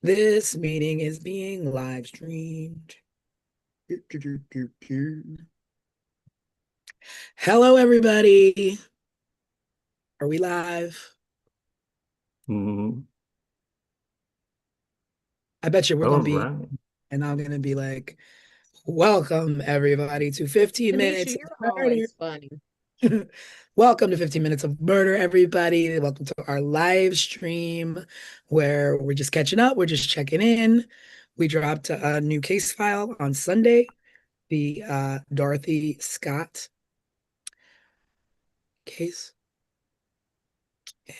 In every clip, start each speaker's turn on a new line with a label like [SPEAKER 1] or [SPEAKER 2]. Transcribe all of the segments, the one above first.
[SPEAKER 1] This meeting is being live streamed. Hello, everybody. Are we live?
[SPEAKER 2] Mm,
[SPEAKER 1] I bet you we're
[SPEAKER 2] all
[SPEAKER 1] going to be,
[SPEAKER 2] right.
[SPEAKER 1] and I'm going to be like, welcome, everybody, to 15
[SPEAKER 3] Tanisha,
[SPEAKER 1] Minutes of
[SPEAKER 3] you're
[SPEAKER 1] Murder.
[SPEAKER 3] always funny.
[SPEAKER 1] Welcome to 15 Minutes of Murder, everybody. Welcome to our live stream where we're just catching up. We're just checking in. We dropped a new case file on Sunday, the Dorothy Scott case.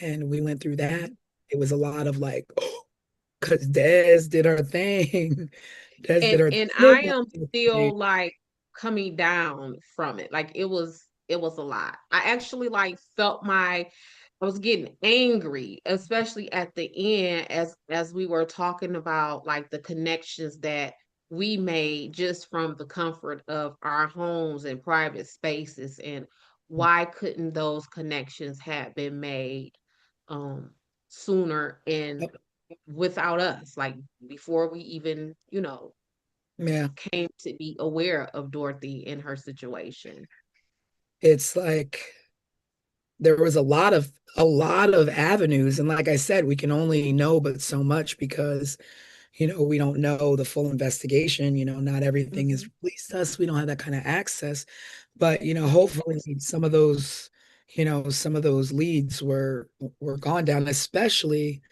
[SPEAKER 1] And we went through that. It was a lot of like, because Des did her thing. Des did her
[SPEAKER 3] And I am
[SPEAKER 1] thing.
[SPEAKER 3] still like coming down from it. Like it was a lot. I actually like felt I was getting angry, especially at the end as we were talking about like the connections that we made just from the comfort of our homes and private spaces, and why couldn't those connections have been made um sooner and
[SPEAKER 1] Yep.
[SPEAKER 3] without us, like before we even,
[SPEAKER 1] Yeah.
[SPEAKER 3] came to be aware of Dorothy in her situation.
[SPEAKER 1] It's like there was a lot of avenues. And like I said, we can only know but so much because, we don't know the full investigation. Not everything is
[SPEAKER 3] Mhm.
[SPEAKER 1] released to us. We don't have that kind of access. But, hopefully some of those leads were gone down, especially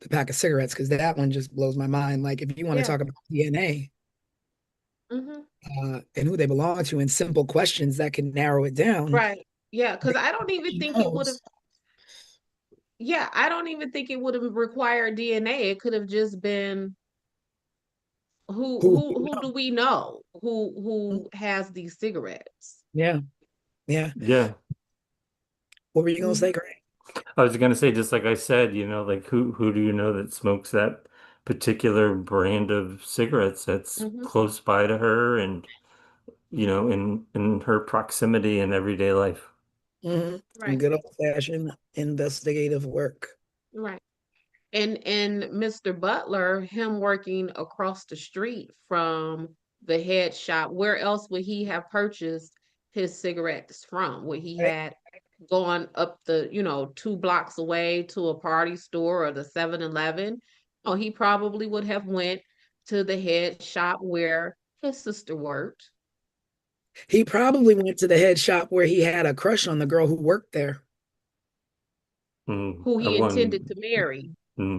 [SPEAKER 1] the pack of cigarettes, because that one just blows my mind. Like, if you want to
[SPEAKER 3] Yeah.
[SPEAKER 1] talk about DNA
[SPEAKER 3] Hmm.
[SPEAKER 1] and who they belong to, and simple questions that can narrow it down,
[SPEAKER 3] Right. Yeah, because I don't even
[SPEAKER 1] he
[SPEAKER 3] think it would have.
[SPEAKER 1] knows
[SPEAKER 3] Yeah, I don't even think it would have required DNA. It could have just been who
[SPEAKER 1] who.
[SPEAKER 3] who who do we know who has these cigarettes?
[SPEAKER 1] Yeah, yeah.
[SPEAKER 2] Yeah.
[SPEAKER 1] What were you gonna
[SPEAKER 3] Hmm.
[SPEAKER 1] say, Greg?
[SPEAKER 2] I was gonna say, just like I said, like who do you know that smokes that particular brand of cigarettes that's
[SPEAKER 3] Hmm.
[SPEAKER 2] close by to her and in her proximity in everyday life.
[SPEAKER 1] And
[SPEAKER 3] Right.
[SPEAKER 1] good old-fashioned investigative work.
[SPEAKER 3] Right. And Mr. Butler, him working across the street from the head shop, where else would he have purchased his cigarettes from? Would he
[SPEAKER 1] Right?
[SPEAKER 3] had gone up the, 2 blocks away to a party store or the 7-Eleven? Oh, he probably would have went to the head shop where his sister worked,
[SPEAKER 1] He probably went to the head shop where he had a crush on the girl who worked there.
[SPEAKER 2] Mm,
[SPEAKER 3] who
[SPEAKER 2] I
[SPEAKER 3] he intended
[SPEAKER 2] won.
[SPEAKER 3] to marry.
[SPEAKER 2] Hmm.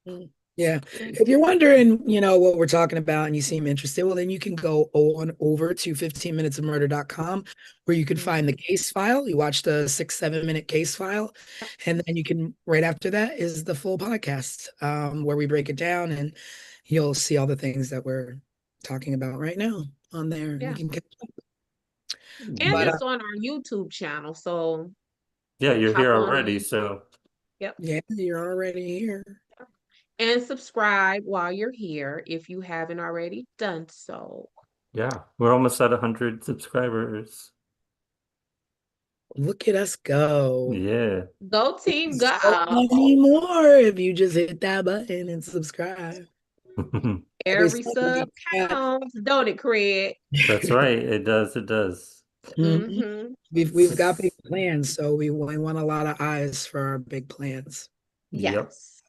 [SPEAKER 1] Mm. Yeah.
[SPEAKER 3] Mm.
[SPEAKER 1] If you're wondering, what we're talking about and you seem interested, well, then you can go on over to 15minutesofmurder.com where you can find the case file. You watch the 6, 7 minute case file. And then you can, right after that is the full podcast, where we break it down and you'll see all the things that we're talking about right now on there. You
[SPEAKER 3] Yeah.
[SPEAKER 1] can get,
[SPEAKER 3] And
[SPEAKER 1] but
[SPEAKER 2] Yeah.
[SPEAKER 3] it's on our YouTube channel. So
[SPEAKER 2] Yeah, you're
[SPEAKER 3] hop
[SPEAKER 2] here
[SPEAKER 3] on
[SPEAKER 2] already,
[SPEAKER 3] YouTube.
[SPEAKER 2] so
[SPEAKER 3] Yep.
[SPEAKER 1] yeah, you're already here.
[SPEAKER 3] And subscribe while you're here if you haven't already done so.
[SPEAKER 2] yeah, we're almost at 100 subscribers.
[SPEAKER 1] Look at us go.
[SPEAKER 2] Yeah.
[SPEAKER 3] Go team
[SPEAKER 1] So
[SPEAKER 3] go.
[SPEAKER 1] many more if you just hit that button and subscribe. Every
[SPEAKER 3] Every
[SPEAKER 1] Sunday,
[SPEAKER 3] sub counts, don't it, Craig?
[SPEAKER 2] That's right. It does. It does.
[SPEAKER 1] Mhm.
[SPEAKER 3] Mm-hmm.
[SPEAKER 1] We've got big plans, so we want a lot of eyes for our big plans.
[SPEAKER 2] Yep.
[SPEAKER 3] Yes.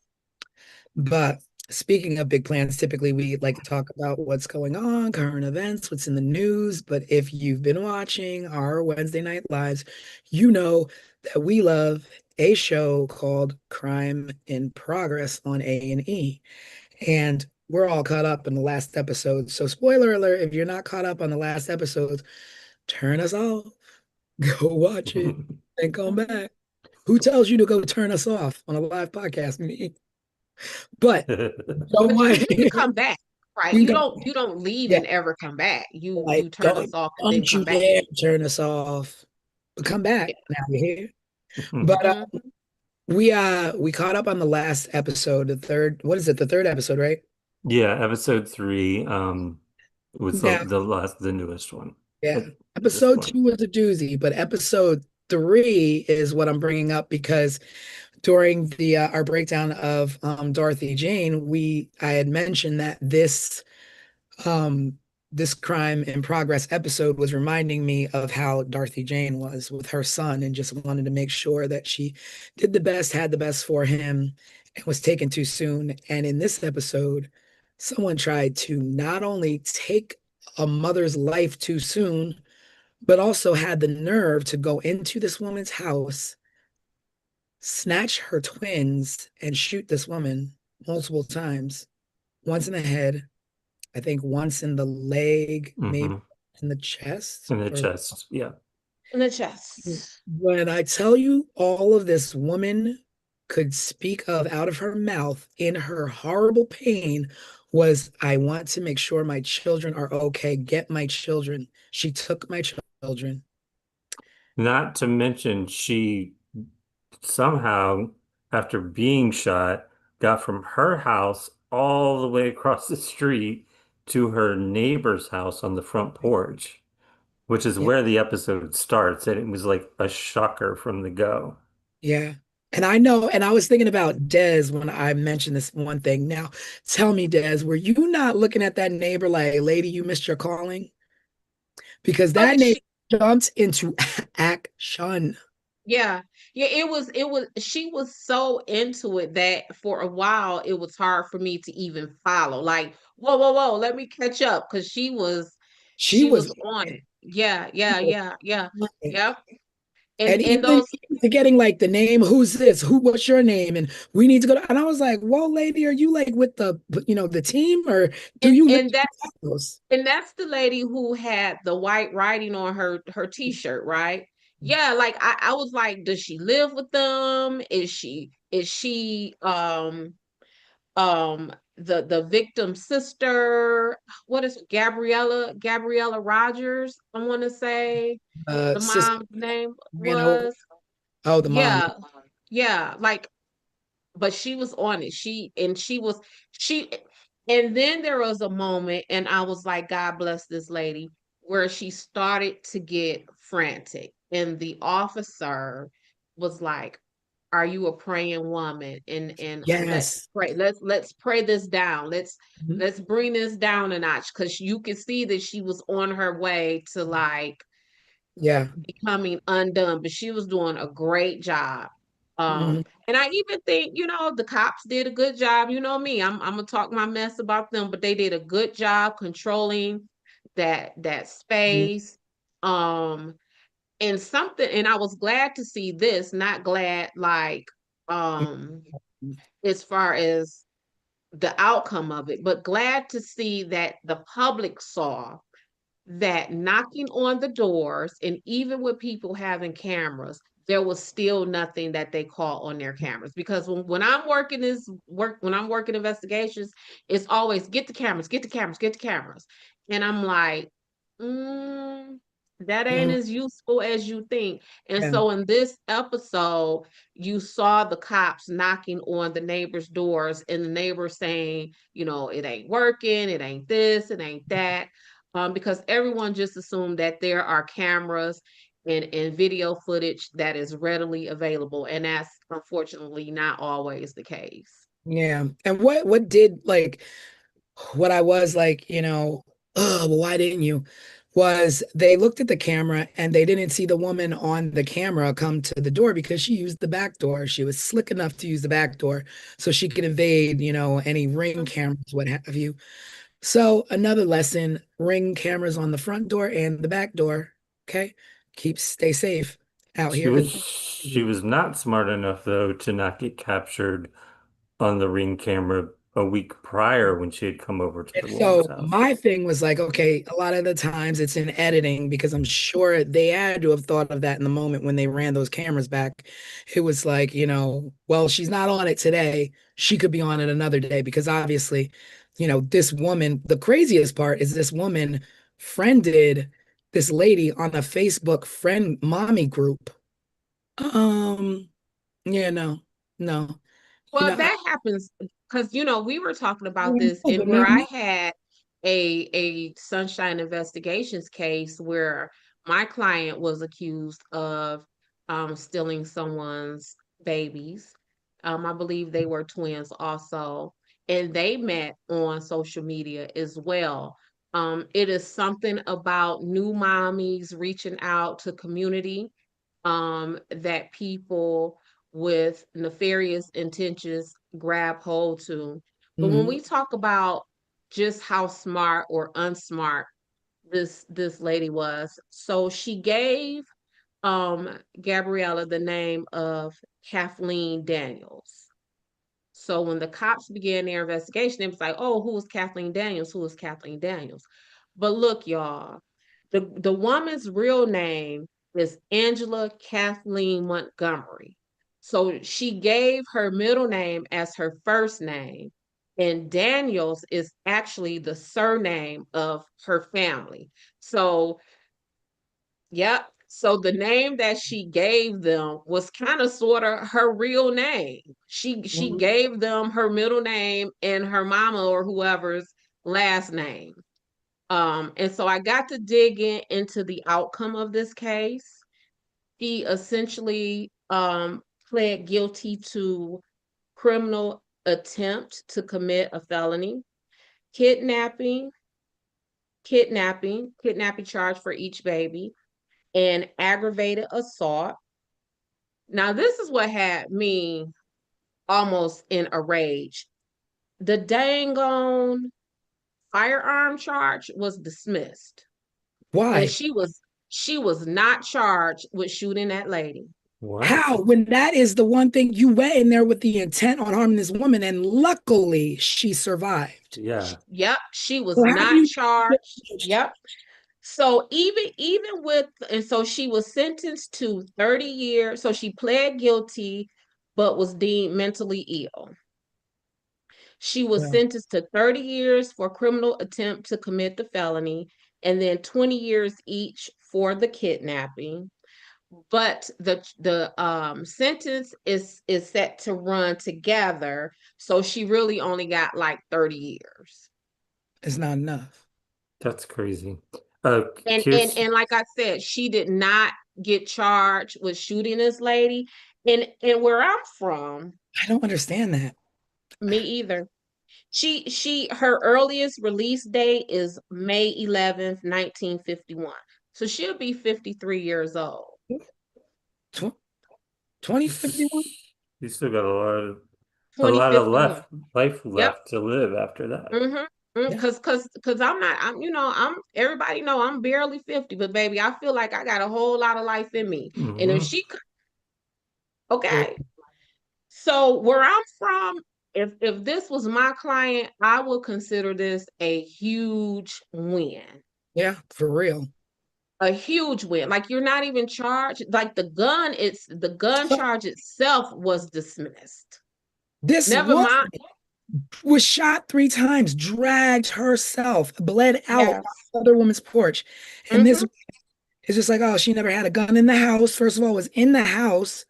[SPEAKER 1] But speaking of big plans, typically we like to talk about what's going on, current events, what's in the news. But if you've been watching our Wednesday night lives, you know that we love a show called Crime in Progress on A&E. And we're all caught up in the last episode. So spoiler alert, if you're not caught up on the last episode, turn us off. Go watch it and come
[SPEAKER 3] Hmm.
[SPEAKER 1] back. Who tells you to go turn us off on a live podcast meeting? But don't
[SPEAKER 3] But
[SPEAKER 1] mind.
[SPEAKER 3] you can come back, right?
[SPEAKER 1] You
[SPEAKER 3] You
[SPEAKER 1] can come,
[SPEAKER 3] don't you don't leave
[SPEAKER 1] yeah,
[SPEAKER 3] and ever come back. You
[SPEAKER 1] like
[SPEAKER 3] turn us off and then
[SPEAKER 1] don't
[SPEAKER 3] come
[SPEAKER 1] you
[SPEAKER 3] back.
[SPEAKER 1] dare turn us off. But come back
[SPEAKER 3] Yeah.
[SPEAKER 1] now you're here. But
[SPEAKER 3] Hmm.
[SPEAKER 1] we caught up on the last episode, the third, what is it, the third episode, right?
[SPEAKER 2] Yeah, episode 3 was
[SPEAKER 1] Now,
[SPEAKER 2] the newest one
[SPEAKER 1] yeah.
[SPEAKER 2] at this
[SPEAKER 1] Episode
[SPEAKER 2] point.
[SPEAKER 1] 2 was a doozy, but episode 3 is what I'm bringing up because during the our breakdown of Dorothy Jane, I had mentioned that um this crime in progress episode was reminding me of how Dorothy Jane was with her son and just wanted to make sure that she did the best, had the best for him, and was taken too soon. And in this episode, someone tried to not only take a mother's life too soon, but also had the nerve to go into this woman's house, snatch her twins, and shoot this woman multiple times, once in the head, I think once in the leg, maybe
[SPEAKER 2] Hmm.
[SPEAKER 1] in the chest.
[SPEAKER 2] In the
[SPEAKER 1] Or
[SPEAKER 2] chest. Yeah.
[SPEAKER 3] In the chest.
[SPEAKER 1] when I tell you all of this woman could speak of out of her mouth in her horrible pain was, I want to make sure my children are okay. Get my children. She took my children.
[SPEAKER 2] Not to mention, she somehow, after being shot, got from her house all the way across the street to her neighbor's house on the front porch, which is
[SPEAKER 1] Yeah.
[SPEAKER 2] where the episode starts. And it was like a shocker from the go.
[SPEAKER 1] Yeah. And I know, and I was thinking about Des when I mentioned this one thing. Now, tell me, Des, were you not looking at that neighbor like, lady, you missed your calling? Because
[SPEAKER 3] Oh,
[SPEAKER 1] that neighbor jumped into action.
[SPEAKER 3] yeah, yeah, it was she was so into it that for a while it was hard for me to even follow. Like, whoa, whoa, whoa, let me catch up because
[SPEAKER 1] She
[SPEAKER 3] she
[SPEAKER 1] was
[SPEAKER 3] was on it. Yeah,
[SPEAKER 1] she
[SPEAKER 3] yeah,
[SPEAKER 1] was
[SPEAKER 3] yeah, yeah.
[SPEAKER 1] on it.
[SPEAKER 3] Yep.
[SPEAKER 1] And
[SPEAKER 3] And
[SPEAKER 1] even
[SPEAKER 3] those
[SPEAKER 1] getting like the name, who's this? What's your name? And we need to go to, and I was like, whoa, lady, are you like with the team, or do
[SPEAKER 3] and
[SPEAKER 1] you live
[SPEAKER 3] and that's
[SPEAKER 1] in house?
[SPEAKER 3] and that's the lady who had the white writing on her t-shirt, right? Yeah, like I was like, does she live with them? Is she the victim's sister? What is it? Gabriella Rogers, I want to say the
[SPEAKER 1] Sister
[SPEAKER 3] mom's name
[SPEAKER 1] ran over.
[SPEAKER 3] was.
[SPEAKER 1] Oh, the mom.
[SPEAKER 3] Yeah, yeah, like, but she was on it. She and then there was a moment and I was like, God bless this lady, where she started to get frantic. And the officer was like, are you a praying woman? And let's
[SPEAKER 1] Yes.
[SPEAKER 3] pray. Let's pray this down.
[SPEAKER 1] Mhm.
[SPEAKER 3] Let's bring this down a notch. Cause you could see that she was on her way to like
[SPEAKER 1] Yeah.
[SPEAKER 3] becoming undone, but she was doing a great job.
[SPEAKER 1] Mhm.
[SPEAKER 3] And I even think, the cops did a good job. You know me, I'm gonna talk my mess about them, but they did a good job controlling that
[SPEAKER 1] Mhm.
[SPEAKER 3] space. Um, and I was glad to see this, not glad like as far as the outcome of it, but glad to see that the public saw that knocking on the doors, and even with people having cameras, there was still nothing that they caught on their cameras. Because when I'm working investigations, it's always get the cameras, get the cameras, get the cameras. And I'm like, mm, that ain't
[SPEAKER 1] Mhm.
[SPEAKER 3] as useful as you think. And
[SPEAKER 1] Yeah.
[SPEAKER 3] so in this episode, you saw the cops knocking on the neighbors' doors and the neighbors saying, it ain't working, it ain't this, it ain't that, because everyone just assumed that there are cameras and video footage that is readily available, and that's unfortunately not always the case.
[SPEAKER 1] Yeah. And what did like what I was like, oh, well, why didn't you? Was they looked at the camera and they didn't see the woman on the camera come to the door because she used the back door. She was slick enough to use the back door so she could evade, any ring cameras, what have you. So another lesson, ring cameras on the front door and the back door. Okay. Stay safe out
[SPEAKER 2] She
[SPEAKER 1] here
[SPEAKER 2] was
[SPEAKER 1] because
[SPEAKER 2] she was not smart enough though to not get captured on the Ring camera a week prior when she had come over to
[SPEAKER 1] and
[SPEAKER 2] the woman's
[SPEAKER 1] so
[SPEAKER 2] house.
[SPEAKER 1] my thing was like, okay, a lot of the times it's in editing because I'm sure they had to have thought of that in the moment when they ran those cameras back. It was like, well, she's not on it today. She could be on it another day because obviously, this woman, the craziest part is this woman friended this lady on a Facebook friend mommy group. Um, yeah, no, no. You
[SPEAKER 3] Well,
[SPEAKER 1] know, I,
[SPEAKER 3] that happens because we were talking about
[SPEAKER 1] no,
[SPEAKER 3] this, and
[SPEAKER 1] but
[SPEAKER 3] where I had a Sunshine Investigations case where my client was accused of stealing someone's babies. I believe they were twins also, and they met on social media as well. It is something about new mommies reaching out to community that people with nefarious intentions grab hold to. But when
[SPEAKER 1] Mhm.
[SPEAKER 3] we talk about just how smart or unsmart this lady was, so she gave Gabriella the name of Kathleen Daniels. So when the cops began their investigation, it was like, oh, who was Kathleen Daniels? Who was Kathleen Daniels? But look, y'all, the woman's real name is Angela Kathleen Montgomery. So she gave her middle name as her first name, and Daniels is actually the surname of her family. So, yep. So the name that she gave them was kind of sort of her real name. She
[SPEAKER 1] Mhm.
[SPEAKER 3] gave them her middle name and her mama or whoever's last name. And so I got to dig into the outcome of this case. He essentially pled guilty to criminal attempt to commit a felony, kidnapping, kidnapping charge for each baby, and aggravated assault. Now, this is what had me almost in a rage. The dang on firearm charge was dismissed, and
[SPEAKER 1] Why?
[SPEAKER 3] she was not charged with shooting that lady.
[SPEAKER 2] What?
[SPEAKER 1] How? When that is the one thing you went in there with the intent on harming this woman, and luckily she survived.
[SPEAKER 2] Yeah.
[SPEAKER 3] Yep, she was
[SPEAKER 1] So how do
[SPEAKER 3] not
[SPEAKER 1] you get
[SPEAKER 3] charged.
[SPEAKER 1] judged?
[SPEAKER 3] Yep. So even with, and so she was sentenced to 30 years. So she pled guilty but was deemed mentally ill. She was
[SPEAKER 1] Yeah,
[SPEAKER 3] sentenced to 30 years for criminal attempt to commit the felony and then 20 years each for the kidnapping. But the sentence is set to run together, so she really only got like 30 years.
[SPEAKER 1] it's not enough.
[SPEAKER 2] That's crazy.
[SPEAKER 3] And like I said, she did not get charged with shooting this lady. And where I'm from,
[SPEAKER 1] I don't understand that.
[SPEAKER 3] me either. She her earliest release date is May 11th, 1951. So she'll be 53 years old.
[SPEAKER 1] Tw 2051?
[SPEAKER 2] You still got a lot of
[SPEAKER 3] 2051.
[SPEAKER 2] life
[SPEAKER 3] Yep.
[SPEAKER 2] left to live after that.
[SPEAKER 3] Mm-hmm.
[SPEAKER 1] Yeah.
[SPEAKER 3] Cause I'm not, I'm everybody know I'm barely 50, but baby, I feel like I got a whole lot of life in me. And if
[SPEAKER 2] Hmm.
[SPEAKER 3] okay. So where I'm from, if this was my client, I would consider this a huge win.
[SPEAKER 1] Yeah, for real.
[SPEAKER 3] A huge win. Like you're not even charged. Like the gun
[SPEAKER 1] So
[SPEAKER 3] charge itself was dismissed.
[SPEAKER 1] this
[SPEAKER 3] Never
[SPEAKER 1] woman
[SPEAKER 3] mind.
[SPEAKER 1] was shot 3 times, dragged herself, bled out on
[SPEAKER 3] Yes.
[SPEAKER 1] another woman's porch. And this
[SPEAKER 3] Mm-hmm.
[SPEAKER 1] is just like, oh, she never had a gun in the house. First of all, was in the house,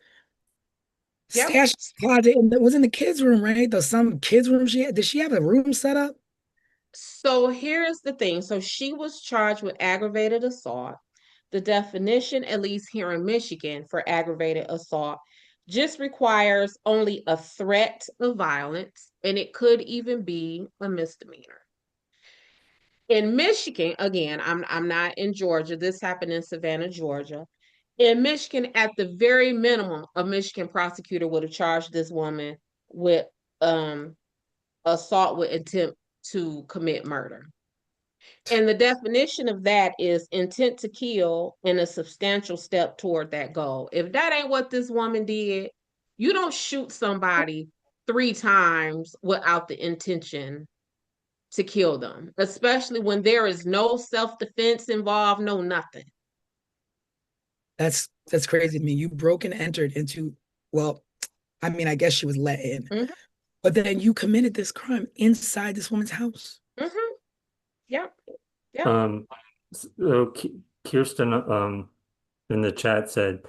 [SPEAKER 3] Yep.
[SPEAKER 1] stashed in the closet, and was in the kids' room, right? Though some kids' room she had. Did she have a room set up?
[SPEAKER 3] So here's the thing. So she was charged with aggravated assault. The definition, at least here in Michigan, for aggravated assault just requires only a threat of violence, and it could even be a misdemeanor. In Michigan, again, I'm not in Georgia. This happened in Savannah, Georgia. In Michigan, at the very minimum, a Michigan prosecutor would have charged this woman with um, assault with intent to commit murder. And the definition of that is intent to kill and a substantial step toward that goal. If that ain't what this woman did, you don't shoot somebody 3 times without the intention to kill them, especially when there is no self-defense involved, no nothing.
[SPEAKER 1] That's crazy to me. You broke and entered into, well, I mean, I guess she was let in,
[SPEAKER 3] Mm-hmm,
[SPEAKER 1] but then you committed this crime inside this woman's house.
[SPEAKER 3] mm-hmm, yep, yep.
[SPEAKER 2] Um, so Kirsten, in the chat said,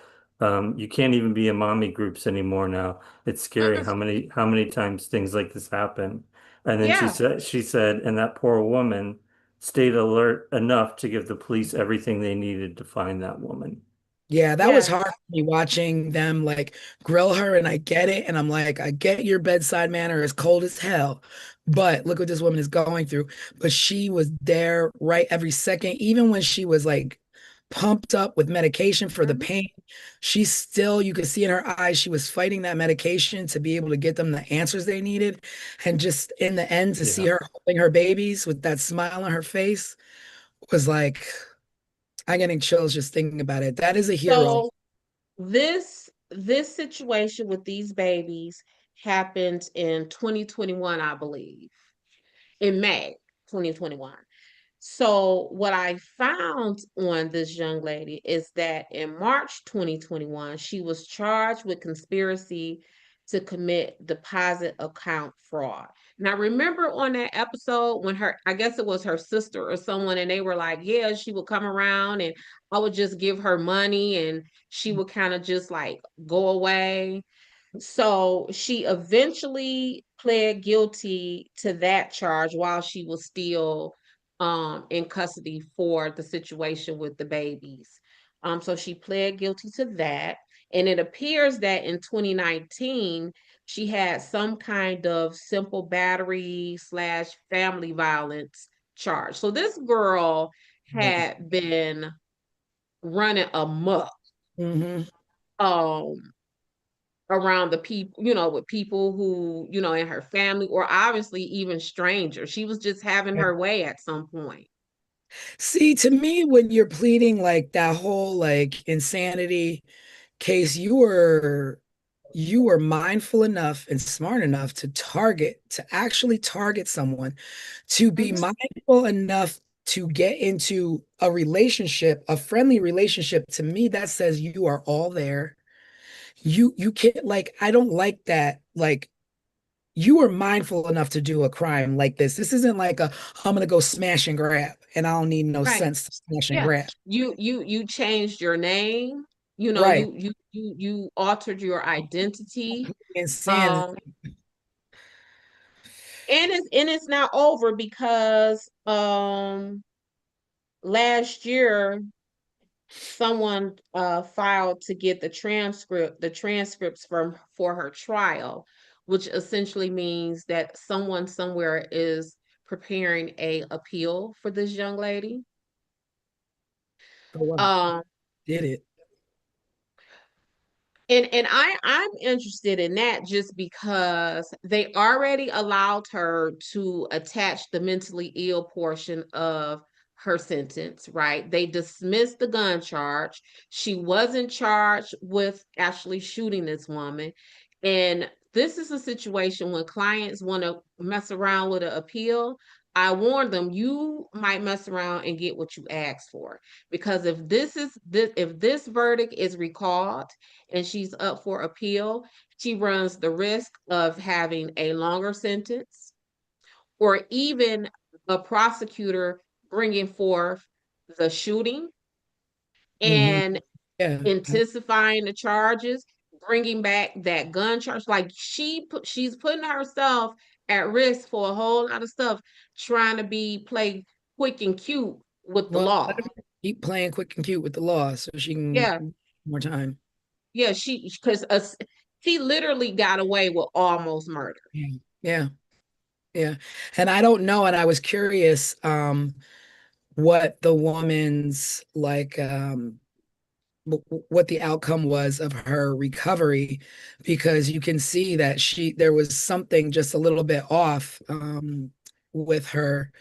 [SPEAKER 2] you can't even be in mommy groups anymore now. It's scary
[SPEAKER 3] Mm-mm.
[SPEAKER 2] how many times things like this happen. And then
[SPEAKER 3] Yeah,
[SPEAKER 2] she said, and that poor woman stayed alert enough to give the police everything they needed to find that woman.
[SPEAKER 1] Yeah, that was hard
[SPEAKER 3] Yes.
[SPEAKER 1] for me watching them like grill her, and I get it. And I'm like, I get your bedside manner is cold as hell, but look what this woman is going through. But she was there right every second, even when she was like pumped up with medication for the
[SPEAKER 3] Mhm.
[SPEAKER 1] pain. She still, you could see in her eyes, she was fighting that medication to be able to get them the answers they needed. And just in the end, to see
[SPEAKER 2] Yeah.
[SPEAKER 1] her holding her babies with that smile on her face was like, I'm getting chills just thinking about it. That is a hero.
[SPEAKER 3] So this situation with these babies happened in 2021, I believe, in May 2021. So what I found on this young lady is that in March 2021, she was charged with conspiracy to commit deposit account fraud. Now, remember on that episode when I guess it was her sister or someone, and they were like, yeah, she would come around and I would just give her money and she would kind of just like go away. So she eventually pled guilty to that charge while she was still in custody for the situation with the babies. So she pled guilty to that. And it appears that in 2019, she had some kind of simple battery slash family violence charge. So this girl had been running amok.
[SPEAKER 1] Hmm.
[SPEAKER 3] Um, around the people, with people who, in her family or obviously even strangers. She was just having her way at some point.
[SPEAKER 1] See, to me, when you're pleading like that whole like insanity case, you were mindful enough and smart enough to actually target someone, to be
[SPEAKER 3] Mhm.
[SPEAKER 1] mindful enough to get into a relationship, a friendly relationship. To me, that says you are all there. You can't like, I don't like that. Like you were mindful enough to do a crime like this. This isn't like I'm gonna go smash and grab, and I don't need no
[SPEAKER 3] Right.
[SPEAKER 1] sense to smash and
[SPEAKER 3] Yeah.
[SPEAKER 1] grab.
[SPEAKER 3] You changed your name. You know,
[SPEAKER 1] Right.
[SPEAKER 3] you altered your identity.
[SPEAKER 1] Insanity.
[SPEAKER 3] Um, and it's not over because last year someone filed to get the transcripts from for her trial, which essentially means that someone somewhere is preparing a appeal for this young lady.
[SPEAKER 1] Oh wow.
[SPEAKER 3] um
[SPEAKER 1] Did it.
[SPEAKER 3] and I'm interested in that just because they already allowed her to attach the mentally ill portion of her sentence, right? They dismissed the gun charge. She wasn't charged with actually shooting this woman. And this is a situation when clients want to mess around with an appeal. I warn them, you might mess around and get what you asked for. Because if this verdict is recalled, and she's up for appeal, she runs the risk of having a longer sentence or even a prosecutor bringing forth the shooting
[SPEAKER 1] Hmm.
[SPEAKER 3] and
[SPEAKER 1] Yeah.
[SPEAKER 3] intensifying the charges, bringing back that gun charge. Like she's putting herself at risk for a whole lot of stuff, trying to play quick and cute with the
[SPEAKER 1] Well, let
[SPEAKER 3] law.
[SPEAKER 1] her keep playing quick and cute with the law so she can
[SPEAKER 3] Yeah,
[SPEAKER 1] more time.
[SPEAKER 3] yeah, she literally got away with almost murder.
[SPEAKER 1] Yeah. Yeah. Yeah. And I don't know, and I was curious what the woman's like what the outcome was of her recovery, because you can see that there was something just a little bit off with her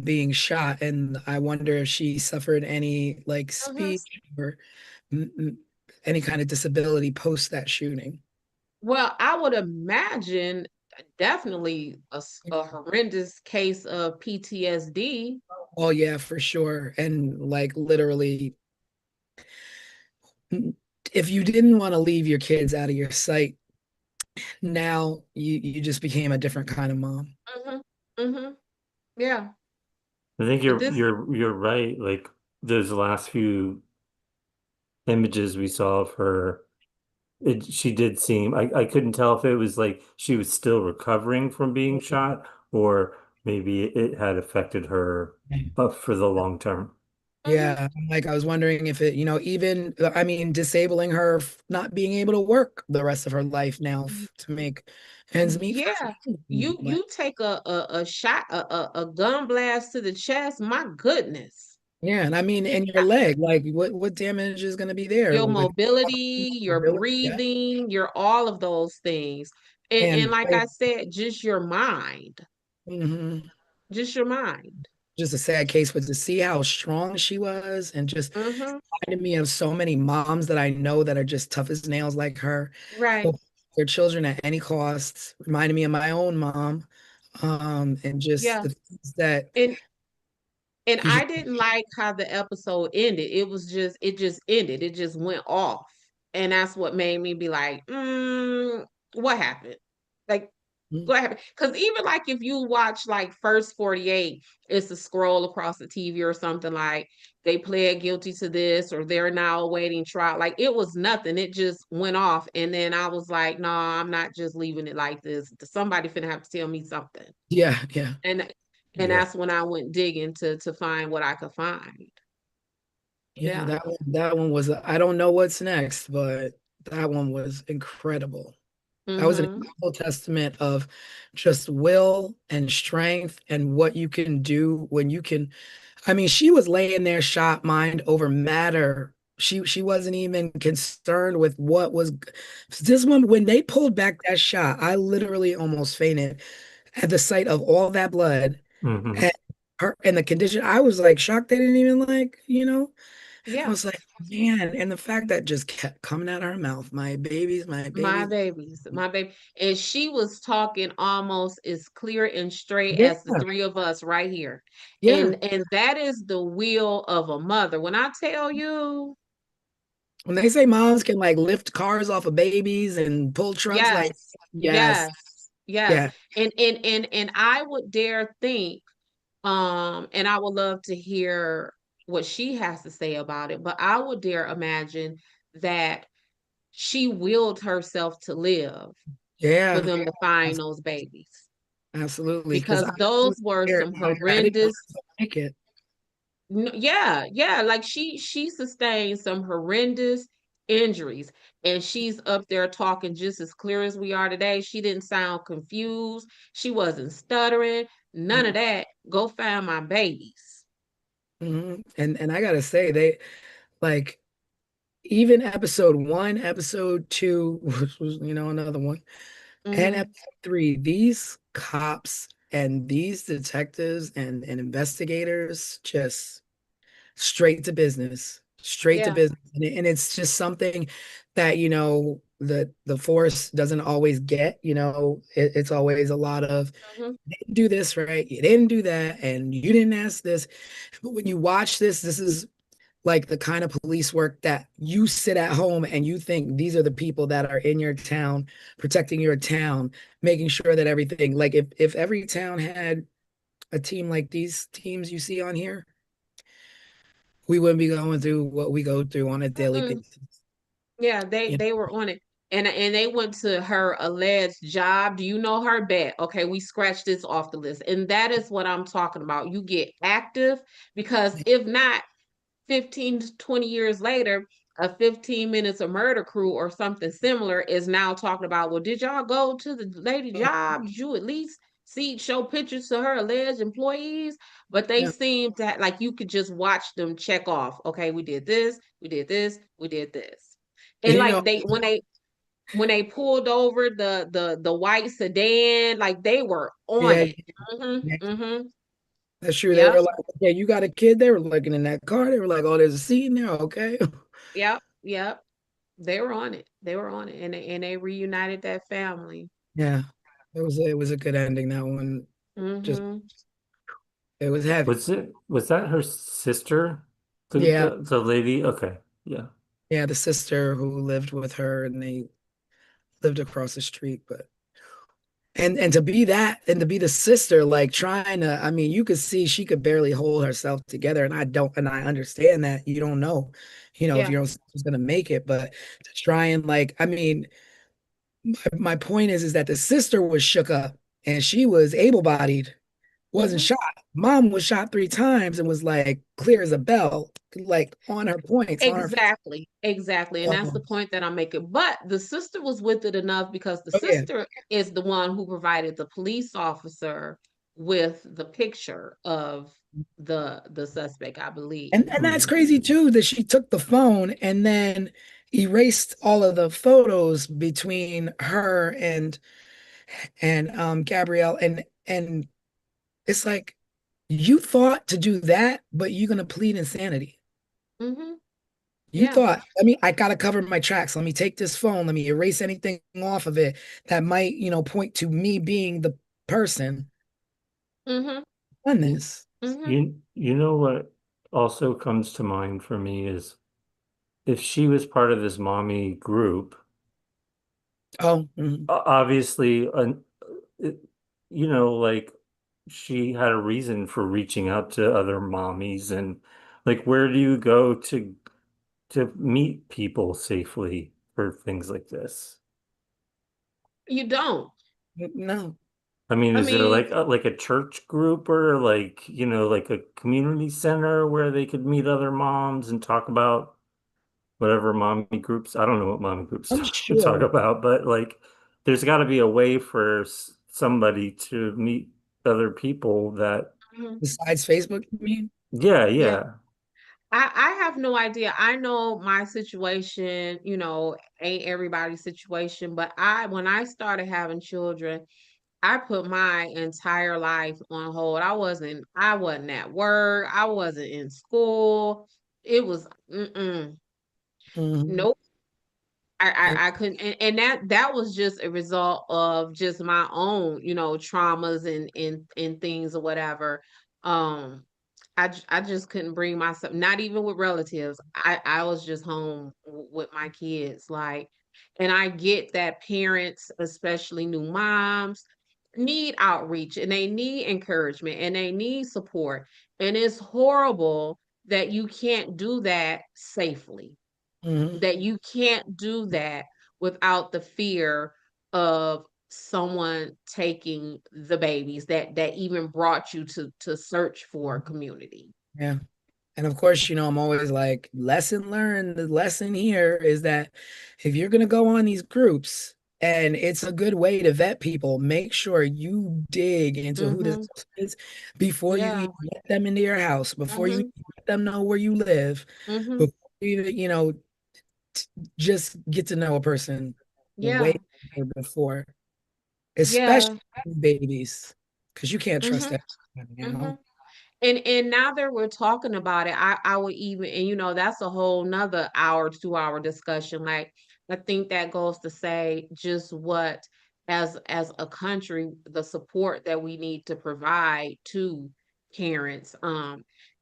[SPEAKER 1] being shot, and I wonder if she suffered any like
[SPEAKER 3] Mhm.
[SPEAKER 1] speech or mm, mm, any kind of disability post that shooting.
[SPEAKER 3] Well, I would imagine definitely a horrendous case of PTSD.
[SPEAKER 1] Oh yeah, for sure. And like literally, if you didn't want to leave your kids out of your sight, now you just became a different kind of mom.
[SPEAKER 3] Hmm. Hmm. Yeah,
[SPEAKER 2] I think
[SPEAKER 3] but
[SPEAKER 2] you're
[SPEAKER 3] this,
[SPEAKER 2] you're you're right. Like those last few images we saw of her, she did seem I couldn't tell if it was like she was still recovering from being shot or maybe it had affected her for the long term.
[SPEAKER 3] Hmm.
[SPEAKER 1] Yeah, like I was wondering if it, even I mean, disabling her, not being able to work the rest of her life now to make ends meet for
[SPEAKER 3] Yeah,
[SPEAKER 1] her family. Like,
[SPEAKER 3] you take a shot, a gun blast to the chest. My goodness,
[SPEAKER 1] yeah, and I mean, in your leg, like, what damage is going to be there
[SPEAKER 3] your
[SPEAKER 1] with
[SPEAKER 3] mobility, your
[SPEAKER 1] mobility? Yeah,
[SPEAKER 3] breathing, your all of those things, and
[SPEAKER 1] and
[SPEAKER 3] like I said,
[SPEAKER 1] mhm.
[SPEAKER 3] just your mind.
[SPEAKER 1] Just a sad case, but to see how strong she was, and just
[SPEAKER 3] Hmm.
[SPEAKER 1] reminded me of so many moms that I know that are just tough as nails like her,
[SPEAKER 3] Right.
[SPEAKER 1] for their children at any cost. Reminded me of my own mom, and just
[SPEAKER 3] Yeah.
[SPEAKER 1] the things that
[SPEAKER 3] And And
[SPEAKER 1] you
[SPEAKER 3] I didn't like how the episode ended. It just ended. It just went off. And that's what made me be like, what happened? Like,
[SPEAKER 1] just,
[SPEAKER 3] what happened? Because even like if you watch like first 48, it's a scroll across the TV or something like they pled guilty to this or they're now awaiting trial. Like it was nothing. It just went off. And then I was like, no, I'm not just leaving it like this. Somebody finna have to tell me something.
[SPEAKER 1] yeah, yeah,
[SPEAKER 3] And
[SPEAKER 2] Yeah.
[SPEAKER 3] that's when I went digging to find what I could find.
[SPEAKER 1] yeah.
[SPEAKER 3] Yeah.
[SPEAKER 1] That one was, I don't know what's next, but that one was incredible. That was an
[SPEAKER 3] Mm-hmm.
[SPEAKER 1] incredible testament of just will and strength and what you can do when you can. I mean, she was laying there shot mind over matter. She wasn't even concerned with what was this one. When they pulled back that shot, I literally almost fainted at the sight of all that blood
[SPEAKER 2] Hmm.
[SPEAKER 1] and her and the condition. I was like shocked they didn't even and I
[SPEAKER 3] Yeah.
[SPEAKER 1] was like, man, and the fact that just kept coming out of her mouth, my
[SPEAKER 3] My
[SPEAKER 1] babies.
[SPEAKER 3] babies, my baby. And she was talking almost as clear and straight
[SPEAKER 1] Yeah,
[SPEAKER 3] as the three of us right here.
[SPEAKER 1] yeah.
[SPEAKER 3] And that is the will of a mother. When I tell you,
[SPEAKER 1] When they say moms can like lift cars off of babies and pull trucks, like,
[SPEAKER 3] yes,
[SPEAKER 1] yes,
[SPEAKER 3] yes, yes.
[SPEAKER 1] yeah,
[SPEAKER 3] And I would dare think, and I would love to hear what she has to say about it, but I would dare imagine that she willed herself to live for
[SPEAKER 1] yeah,
[SPEAKER 3] them to find
[SPEAKER 1] abs-
[SPEAKER 3] those babies
[SPEAKER 1] absolutely. Because
[SPEAKER 3] because
[SPEAKER 1] I
[SPEAKER 3] those
[SPEAKER 1] was
[SPEAKER 3] were
[SPEAKER 1] scared.
[SPEAKER 3] some
[SPEAKER 1] Like, I didn't know
[SPEAKER 3] horrendous.
[SPEAKER 1] I was gonna make it.
[SPEAKER 3] Yeah, yeah, like she sustained some horrendous injuries and she's up there talking just as clear as we are today. She didn't sound confused. She wasn't stuttering. None of that. Go find my babies.
[SPEAKER 1] Mhm. And I gotta say, they like even episode one, episode two, which was another one, and
[SPEAKER 3] Hmm.
[SPEAKER 1] episode three, these cops and these detectives and investigators just straight to business, straight to
[SPEAKER 3] Yeah.
[SPEAKER 1] business. And it's just something that, the force doesn't always get, it's always a lot of,
[SPEAKER 3] Hmm.
[SPEAKER 1] you didn't do this, right? You didn't do that, and you didn't ask this. But when you watch this is like the kind of police work that you sit at home and you think these are the people that are in your town, protecting your town, making sure that everything, like if every town had a team like these teams you see on here, we wouldn't be going through what we go through on a daily
[SPEAKER 3] Mm-mm.
[SPEAKER 1] basis.
[SPEAKER 3] Yeah,
[SPEAKER 1] You
[SPEAKER 3] they were on it. And they went to her alleged job. Do you know her? Bet. Okay, we scratched this off the list. And that is what I'm talking about. You get active because if not, 15 to 20 years later, a 15 minutes of murder crew or something similar is now talking about, well, did y'all go to the lady
[SPEAKER 1] know?
[SPEAKER 3] job? Did you at least show pictures to her alleged employees? But they
[SPEAKER 1] Yeah.
[SPEAKER 3] seem to like you could just watch them check off. Okay, we did this, we did this, we did this. And
[SPEAKER 1] You know,
[SPEAKER 3] like when they pulled over the white sedan, like they were on
[SPEAKER 1] yeah,
[SPEAKER 3] it. Hmm.
[SPEAKER 1] yeah,
[SPEAKER 3] Hmm.
[SPEAKER 1] that's true. They
[SPEAKER 3] Yep.
[SPEAKER 1] were like, yeah, you got a kid. They were looking in that car. They were like, oh, there's a seat in there. Okay.
[SPEAKER 3] Yep. Yep. They were on it. They were on it, and they reunited that family.
[SPEAKER 1] Yeah. It was a good ending. That one just
[SPEAKER 3] Hmm.
[SPEAKER 1] it was heavy.
[SPEAKER 2] Was that her sister? The
[SPEAKER 1] Yeah.
[SPEAKER 2] the, the lady? Okay. Yeah.
[SPEAKER 1] Yeah, the sister who lived with her and they lived across the street, but and to be that and to be the sister, like trying to, I mean, you could see she could barely hold herself together. And I understand that you don't know, if
[SPEAKER 3] Yeah.
[SPEAKER 1] your own sister's gonna make it, but to try and like, I mean, my point is that the sister was shook up and she was able-bodied, wasn't shot. Mom was shot 3 times and was like clear as a bell, like on her points, on her.
[SPEAKER 3] Exactly, exactly. And that's the
[SPEAKER 1] Oh,
[SPEAKER 3] point that I'm making. But the sister was with it enough because the
[SPEAKER 1] oh yeah.
[SPEAKER 3] sister is the one who provided the police officer with the picture of the suspect, I believe.
[SPEAKER 1] And that's
[SPEAKER 2] Mhm.
[SPEAKER 1] crazy too that she took the phone and then erased all of the photos between her and Gabrielle and it's like you thought to do that, but you're gonna plead insanity.
[SPEAKER 3] Hmm.
[SPEAKER 1] You
[SPEAKER 3] Yeah.
[SPEAKER 1] thought, I gotta cover my tracks. Let me take this phone. Let me erase anything off of it that might, point to me being the person
[SPEAKER 3] Hmm.
[SPEAKER 1] on this.
[SPEAKER 3] Hmm.
[SPEAKER 2] You know what also comes to mind for me is if she was part of this mommy group,
[SPEAKER 1] Oh, mhm.
[SPEAKER 2] obviously, it- like she had a reason for reaching out to other mommies and like where do you go to meet people safely for things like this?
[SPEAKER 3] You don't.
[SPEAKER 1] No.
[SPEAKER 2] I mean,
[SPEAKER 3] I
[SPEAKER 2] is there
[SPEAKER 3] mean,
[SPEAKER 2] like a church group or like, like a community center where they could meet other moms and talk about whatever mommy groups? I don't know what mommy groups
[SPEAKER 1] I'm
[SPEAKER 2] talk
[SPEAKER 1] sure.
[SPEAKER 2] about, but like there's got to be a way for somebody to meet other people that,
[SPEAKER 3] mhm,
[SPEAKER 1] Besides Facebook, you mean?
[SPEAKER 2] yeah,
[SPEAKER 3] yeah.
[SPEAKER 2] yeah.
[SPEAKER 3] I have no idea. I know my situation, ain't everybody's situation, but when I started having children, I put my entire life on hold. I wasn't at work. I wasn't in school. It was
[SPEAKER 1] Mhm.
[SPEAKER 3] nope. I couldn't, and that was just a result of just my own, traumas and things or whatever. Um, I just couldn't bring myself, not even with relatives. I was just home with my kids, like, and I get that parents, especially new moms, need outreach and they need encouragement and they need support. And it's horrible that you can't do that safely,
[SPEAKER 1] Mhm.
[SPEAKER 3] that you can't do that without the fear of someone taking the babies that even brought you to search for a community.
[SPEAKER 1] Yeah. And of course, I'm always like, lesson learned. The lesson here is that if you're going to go on these groups and it's a good way to vet people, make sure you dig into who this
[SPEAKER 3] Mhm.
[SPEAKER 1] is before you
[SPEAKER 3] Yeah.
[SPEAKER 1] even let them into your house, before you
[SPEAKER 3] Mhm.
[SPEAKER 1] even let them know where you live,
[SPEAKER 3] Mhm.
[SPEAKER 1] before you even, t- just get to know a person way
[SPEAKER 3] Yeah.
[SPEAKER 1] better before,
[SPEAKER 3] Yeah.
[SPEAKER 1] especially babies, because you can't trust
[SPEAKER 3] Mhm.
[SPEAKER 1] that now.
[SPEAKER 3] Mhm. And now that we're talking about it, I would even, and that's a whole nother hour, 2 hour discussion. Like, I think that goes to say just what, as a country, the support that we need to provide to parents.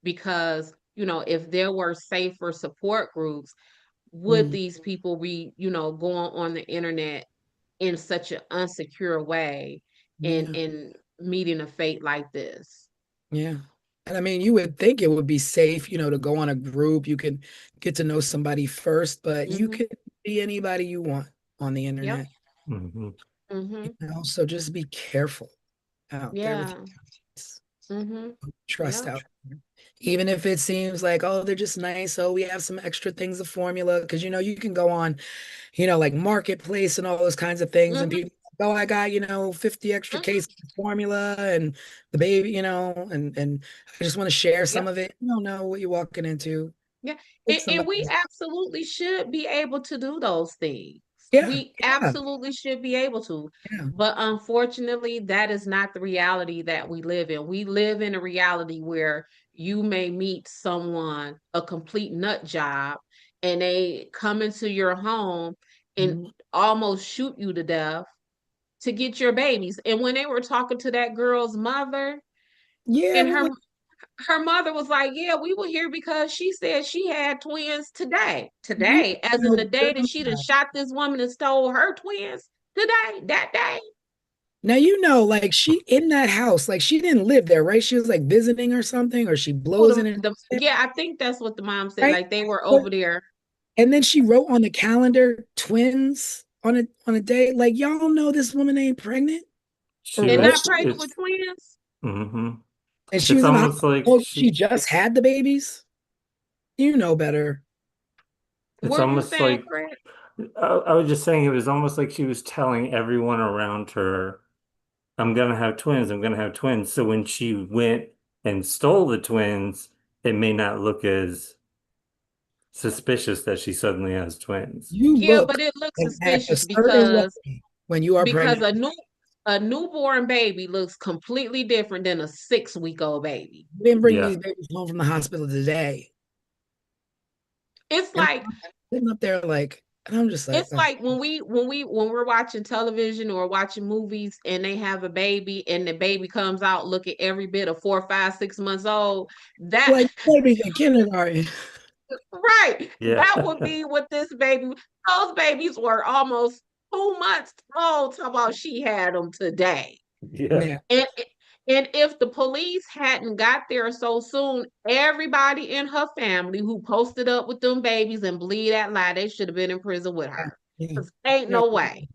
[SPEAKER 3] Because, if there were safer support groups, would
[SPEAKER 1] Mm,
[SPEAKER 3] these people be, going on the internet in such an unsecure way and
[SPEAKER 1] yeah.
[SPEAKER 3] meeting a fate like this?
[SPEAKER 1] Yeah. And I mean, you would think it would be safe, to go on a group. You could get to know somebody first, but you
[SPEAKER 3] Hmm.
[SPEAKER 1] could be anybody you want on the
[SPEAKER 3] Yep.
[SPEAKER 1] internet.
[SPEAKER 2] Hmm.
[SPEAKER 3] Hmm.
[SPEAKER 1] So just be careful out there with
[SPEAKER 3] Yeah.
[SPEAKER 1] your kids.
[SPEAKER 3] Mhm.
[SPEAKER 1] Trust
[SPEAKER 3] Yep.
[SPEAKER 1] out there. Even if it seems like, oh, they're just nice. Oh, we have some extra things of formula. Because, you can go on, like Marketplace and all those kinds of things. And
[SPEAKER 3] Mhm.
[SPEAKER 1] people, oh, I got, 50 extra
[SPEAKER 3] Mhm.
[SPEAKER 1] cases of formula and the baby, and I just want to share some
[SPEAKER 3] Yep.
[SPEAKER 1] of it. You don't know what you're walking into.
[SPEAKER 3] Yeah.
[SPEAKER 1] Take
[SPEAKER 3] And
[SPEAKER 1] somebody
[SPEAKER 3] we
[SPEAKER 1] else.
[SPEAKER 3] absolutely should be able to do those things.
[SPEAKER 1] Yeah,
[SPEAKER 3] We
[SPEAKER 1] yeah,
[SPEAKER 3] absolutely should be able to.
[SPEAKER 1] yeah.
[SPEAKER 3] But unfortunately, that is not the reality that we live in. We live in a reality where you may meet someone, a complete nut job, and they come into your home and
[SPEAKER 1] Mhm.
[SPEAKER 3] almost shoot you to death to get your babies. And when they were talking to that girl's mother,
[SPEAKER 1] Yeah,
[SPEAKER 3] and
[SPEAKER 1] what
[SPEAKER 3] her mother was like, "Yeah, we were here because she said she had twins today.
[SPEAKER 1] you
[SPEAKER 3] Today, as in the
[SPEAKER 1] know,
[SPEAKER 3] day that she done shot this woman and stole her twins. Today, that day."
[SPEAKER 1] now like she in that house, like she didn't live there, right? She was like visiting or something, or she
[SPEAKER 3] Oh,
[SPEAKER 1] blows in and
[SPEAKER 3] yeah, I think that's what the mom said.
[SPEAKER 1] right?
[SPEAKER 3] Like they were
[SPEAKER 1] But
[SPEAKER 3] over there.
[SPEAKER 1] and then she wrote on the calendar twins on a day. Like y'all know this woman ain't pregnant or
[SPEAKER 3] And
[SPEAKER 2] Shoot,
[SPEAKER 3] not
[SPEAKER 1] was
[SPEAKER 3] pregnant with
[SPEAKER 2] it's
[SPEAKER 3] twins.
[SPEAKER 2] Hmm.
[SPEAKER 1] And she
[SPEAKER 2] It's
[SPEAKER 1] was in the
[SPEAKER 2] almost
[SPEAKER 1] hospital.
[SPEAKER 2] like
[SPEAKER 1] Oh, she just had the babies. You know better.
[SPEAKER 2] it's
[SPEAKER 3] What are you
[SPEAKER 2] almost
[SPEAKER 3] saying,
[SPEAKER 2] like
[SPEAKER 3] Fred?
[SPEAKER 2] I was just saying it was almost like she was telling everyone around her, I'm gonna have twins, I'm gonna have twins. So when she went and stole the twins, it may not look as suspicious that she suddenly has twins.
[SPEAKER 1] You
[SPEAKER 3] Yeah,
[SPEAKER 1] look
[SPEAKER 3] but it looks
[SPEAKER 1] and act a
[SPEAKER 3] suspicious
[SPEAKER 1] certain
[SPEAKER 3] because
[SPEAKER 1] way when you are
[SPEAKER 3] because
[SPEAKER 1] pregnant.
[SPEAKER 3] a newborn baby looks completely different than a 6 week old baby.
[SPEAKER 1] You didn't bring
[SPEAKER 2] Yeah.
[SPEAKER 1] these babies home from the hospital today.
[SPEAKER 3] It's
[SPEAKER 1] And
[SPEAKER 3] like
[SPEAKER 1] I'm sitting up there like, and I'm just like,
[SPEAKER 3] it's
[SPEAKER 1] oh,
[SPEAKER 3] like when we're watching television or watching movies and they have a baby and the baby comes out looking every bit of 4, 5, 6 months old. That
[SPEAKER 1] like babies in kindergarten.
[SPEAKER 3] right. That would
[SPEAKER 2] Yeah.
[SPEAKER 3] be what this baby. Those babies were almost 2 months old. Talk about she had them today.
[SPEAKER 2] Yeah.
[SPEAKER 1] Yeah.
[SPEAKER 3] And and if the police hadn't got there so soon, everybody in her family who posted up with them babies and believe that lie, they should have been in prison with her.
[SPEAKER 1] Yeah.
[SPEAKER 3] 'Cause ain't
[SPEAKER 1] Yeah.
[SPEAKER 3] no way.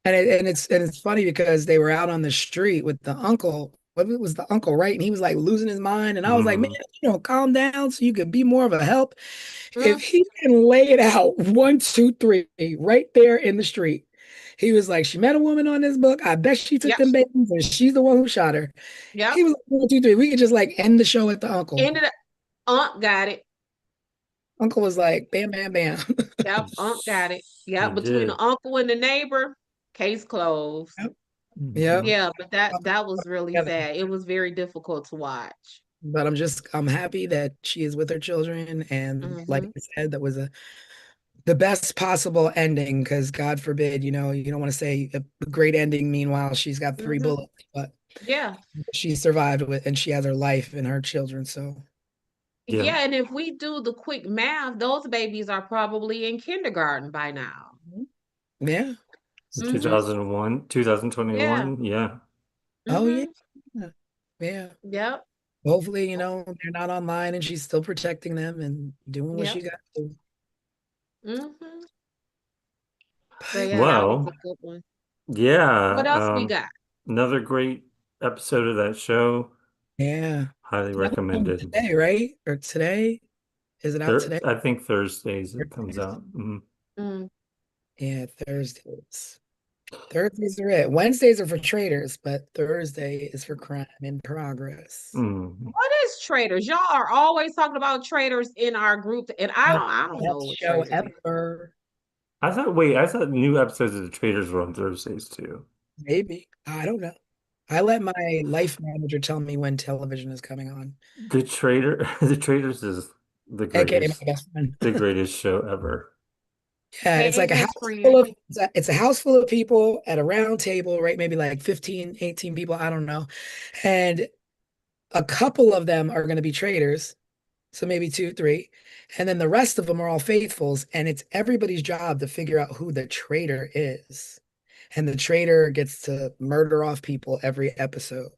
[SPEAKER 1] And it's funny because they were out on the street with the uncle. What it was the uncle, right? And he was like losing his mind. And I was like, man,
[SPEAKER 2] Hmm.
[SPEAKER 1] calm down so you could be more of a help. If
[SPEAKER 3] Mm,
[SPEAKER 1] he can lay it out 1, 2, 3, right there in the street. He was like, she met a woman on this book. I bet she took
[SPEAKER 3] yep,
[SPEAKER 1] them babies and she's the one who shot her. He
[SPEAKER 3] yep.
[SPEAKER 1] was like, 1, 2, 3. We could just like end the show with the uncle.
[SPEAKER 3] Ended up, Aunt got it.
[SPEAKER 1] Uncle was like, bam, bam, bam.
[SPEAKER 3] Yep, Aunt got it.
[SPEAKER 2] He
[SPEAKER 3] Yep, between the
[SPEAKER 2] did.
[SPEAKER 3] uncle and the neighbor, case closed.
[SPEAKER 1] Yep. Yep.
[SPEAKER 2] Hmm.
[SPEAKER 3] Yeah, but that was really sad. It was very difficult to watch.
[SPEAKER 1] But I'm happy that she is with her children. And like
[SPEAKER 3] Hmm.
[SPEAKER 1] I said, that was the best possible ending because God forbid, you don't want to say a great ending. Meanwhile, she's got three
[SPEAKER 3] Hmm.
[SPEAKER 1] bullets, but
[SPEAKER 3] Yeah.
[SPEAKER 1] she survived with, and she has her life and her children. So
[SPEAKER 2] Yeah.
[SPEAKER 3] Yeah, and if we do the quick math, those babies are probably in kindergarten by now.
[SPEAKER 1] yeah.
[SPEAKER 3] Hmm.
[SPEAKER 2] 2001,
[SPEAKER 3] Yeah.
[SPEAKER 2] 2021. Yeah.
[SPEAKER 1] Oh yeah.
[SPEAKER 3] Hmm.
[SPEAKER 1] Yeah.
[SPEAKER 3] Yep.
[SPEAKER 1] Hopefully, they're not online and she's still protecting them and doing what she
[SPEAKER 3] Yep.
[SPEAKER 1] got to do.
[SPEAKER 3] Hmm. But
[SPEAKER 1] But
[SPEAKER 3] yeah, that was a
[SPEAKER 2] Well,
[SPEAKER 3] good one.
[SPEAKER 2] yeah.
[SPEAKER 3] What else we got?
[SPEAKER 2] Another great episode of that show.
[SPEAKER 1] yeah.
[SPEAKER 2] Highly
[SPEAKER 1] That was
[SPEAKER 2] recommended.
[SPEAKER 1] today, right? Or today? Is it out today?
[SPEAKER 2] I think Thursdays it comes
[SPEAKER 1] Thursdays?
[SPEAKER 2] out. Mhm.
[SPEAKER 3] Mm.
[SPEAKER 1] Yeah, Thursdays. Thursdays are it. Wednesdays are for traders, but Thursday is for crime in progress.
[SPEAKER 2] Mhm.
[SPEAKER 3] What is traders? Y'all are always talking about traders in our group, and
[SPEAKER 1] Best
[SPEAKER 3] I don't know
[SPEAKER 1] best
[SPEAKER 3] what
[SPEAKER 1] show
[SPEAKER 3] traders is.
[SPEAKER 1] ever.
[SPEAKER 2] I thought new episodes of The Traders were on Thursdays too.
[SPEAKER 1] Maybe. I don't know. I let my life manager tell me when television is coming on,
[SPEAKER 2] The Traders is
[SPEAKER 1] aka my best friend.
[SPEAKER 2] the greatest show ever.
[SPEAKER 1] Yeah, it's
[SPEAKER 3] Hey,
[SPEAKER 1] like a house
[SPEAKER 3] best friend.
[SPEAKER 1] full of it's a house full of people at a round table, right? Maybe like 15, 18 people, I don't know. And a couple of them are going to be traders, so maybe two, three. And then the rest of them are all faithfuls, and it's everybody's job to figure out who the traitor is. And the traitor gets to murder off people every episode.